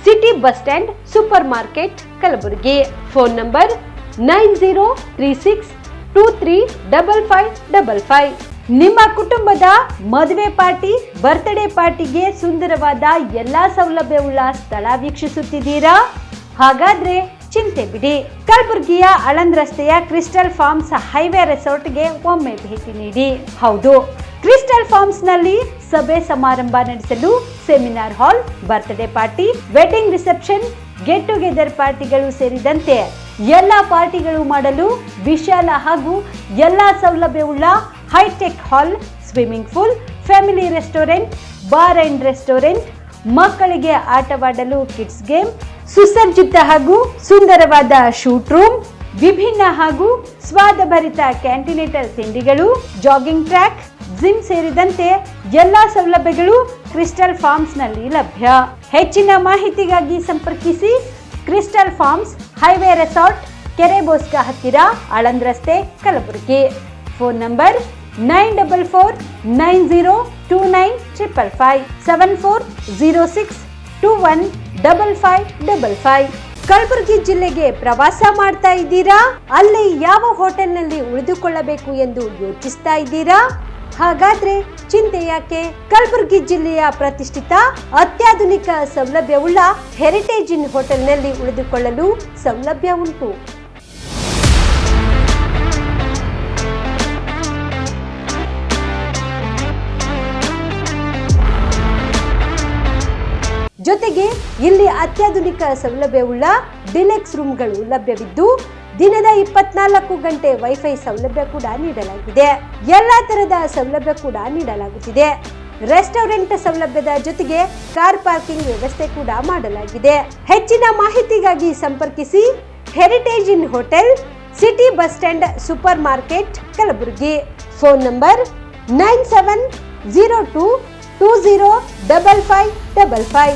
city bus stand, super market, Kalaburagi. Phone number 9036235555. ನಿಮ್ಮ ಕುಟುಂಬದ ಮದುವೆ ಪಾರ್ಟಿ, ಬರ್ತ್ಡೇ ಪಾರ್ಟಿಗೆ ಸುಂದರವಾದ ಎಲ್ಲಾ ಸೌಲಭ್ಯವುಳ್ಳ ಸ್ಥಳ ವೀಕ್ಷಿಸುತ್ತಿದ್ದೀರಾ? ಹಾಗಾದ್ರೆ ಚಿಂತೆ ಬಿಡಿ. ಕಲಬುರಗಿಯ ಆಳಂದ್ ರಸ್ತೆಯ ಕ್ರಿಸ್ಟಲ್ ಫಾರ್ಮ್ಸ್ ಹೈವೇ ರೆಸಾರ್ಟ್ಗೆ ಒಮ್ಮೆ ಭೇಟಿ ನೀಡಿ. ಹೌದು, ಕ್ರಿಸ್ಟಲ್ ಫಾರ್ಮ್ಸ್ ನಲ್ಲಿ ಸಭೆ ಸಮಾರಂಭ ನಡೆಸಲು seminar hall, birthday party, wedding reception, get together ಪಾರ್ಟಿಗಳು ಸೇರಿದಂತೆ ಎಲ್ಲಾ ಪಾರ್ಟಿಗಳು ಮಾಡಲು ವಿಶಾಲ ಹಾಗೂ ಎಲ್ಲಾ ಸೌಲಭ್ಯವುಳ್ಳ hitech hall, swimming pool, family restaurant, bar and restaurant, ಮಕ್ಕಳಿಗೆ ಆಟವಾಡಲು ಕಿಡ್ಸ್ ಗೇಮ್, ಸುಸಜ್ಜಿತ ಹಾಗೂ ಸುಂದರವಾದ ಶೂಟ್ ರೂಮ್, ವಿಭಿನ್ನ ಹಾಗೂ ಸ್ವಾದಭರಿತ ಕ್ಯಾಂಟಿನೇಟರ್ ತಿಂಡಿಗಳು, ಜಾಗಿಂಗ್ ಟ್ರ್ಯಾಕ್, ಜಿಮ್ ಸೇರಿದಂತೆ ಎಲ್ಲಾ ಸೌಲಭ್ಯಗಳು ಕ್ರಿಸ್ಟಲ್ ಫಾರ್ಮ್ಸ್ ನಲ್ಲಿ ಲಭ್ಯ. ಹೆಚ್ಚಿನ ಮಾಹಿತಿಗಾಗಿ ಸಂಪರ್ಕಿಸಿ ಕ್ರಿಸ್ಟಲ್ ಫಾರ್ಮ್ಸ್ ಹೈವೇ ರೆಸಾರ್ಟ್, ಕೆರೆ ಬೋಸ್ಕಾ ಹತ್ತಿರ, ಆಳಂದ್ ರಸ್ತೆ, ಕಲಬುರಗಿ. Phone number 9490295555 7406215555. ಕಲಬುರಗಿ ಜಿಲ್ಲೆಗೆ ಪ್ರವಾಸ ಮಾಡ್ತಾ ಇದ್ದೀರಾ? ಅಲ್ಲಿ ಯಾವ ಹೋಟೆಲ್ನಲ್ಲಿ ಉಳಿದುಕೊಳ್ಳಬೇಕು ಎಂದು ಯೋಚಿಸ್ತಾ ಇದ್ದೀರಾ? ಹಾಗಾದ್ರೆ ಚಿಂತೆ ಯಾಕೆ? ಕಲಬುರಗಿ ಜಿಲ್ಲೆಯ ಪ್ರತಿಷ್ಠಿತ ಅತ್ಯಾಧುನಿಕ ಸೌಲಭ್ಯವುಳ್ಳ ಹೆರಿಟೇಜ್ ಇನ್ ಹೋಟೆಲ್ನಲ್ಲಿ ಉಳಿದುಕೊಳ್ಳಲು ಸೌಲಭ್ಯ ಉಂಟು. ಜೊತೆಗೆ ಇಲ್ಲಿ ಅತ್ಯಾಧುನಿಕ ಸೌಲಭ್ಯವುಳ್ಳ ಡಿಲೆಕ್ಸ್ ರೂಮ್ಗಳು ಲಭ್ಯವಿದ್ದು ದಿನದ 24 ಗಂಟೆ ವೈಫೈ ಸೌಲಭ್ಯ ಕೂಡ ನೀಡಲಾಗಿದೆ. ಎಲ್ಲಾ ತರಹದ ಸೌಲಭ್ಯ ಕೂಡ ನೀಡಲಾಗುತ್ತಿದೆ. ರೆಸ್ಟೋರೆಂಟ್ ಸೌಲಭ್ಯದ ಜೊತೆಗೆ ಕಾರ್ ಪಾರ್ಕಿಂಗ್ ವ್ಯವಸ್ಥೆ ಕೂಡ ಮಾಡಲಾಗಿದೆ. ಹೆಚ್ಚಿನ ಮಾಹಿತಿಗಾಗಿ ಸಂಪರ್ಕಿಸಿ heritage inn hotel, city bus stand, super market, Kalaburagi. Phone number 9702205555.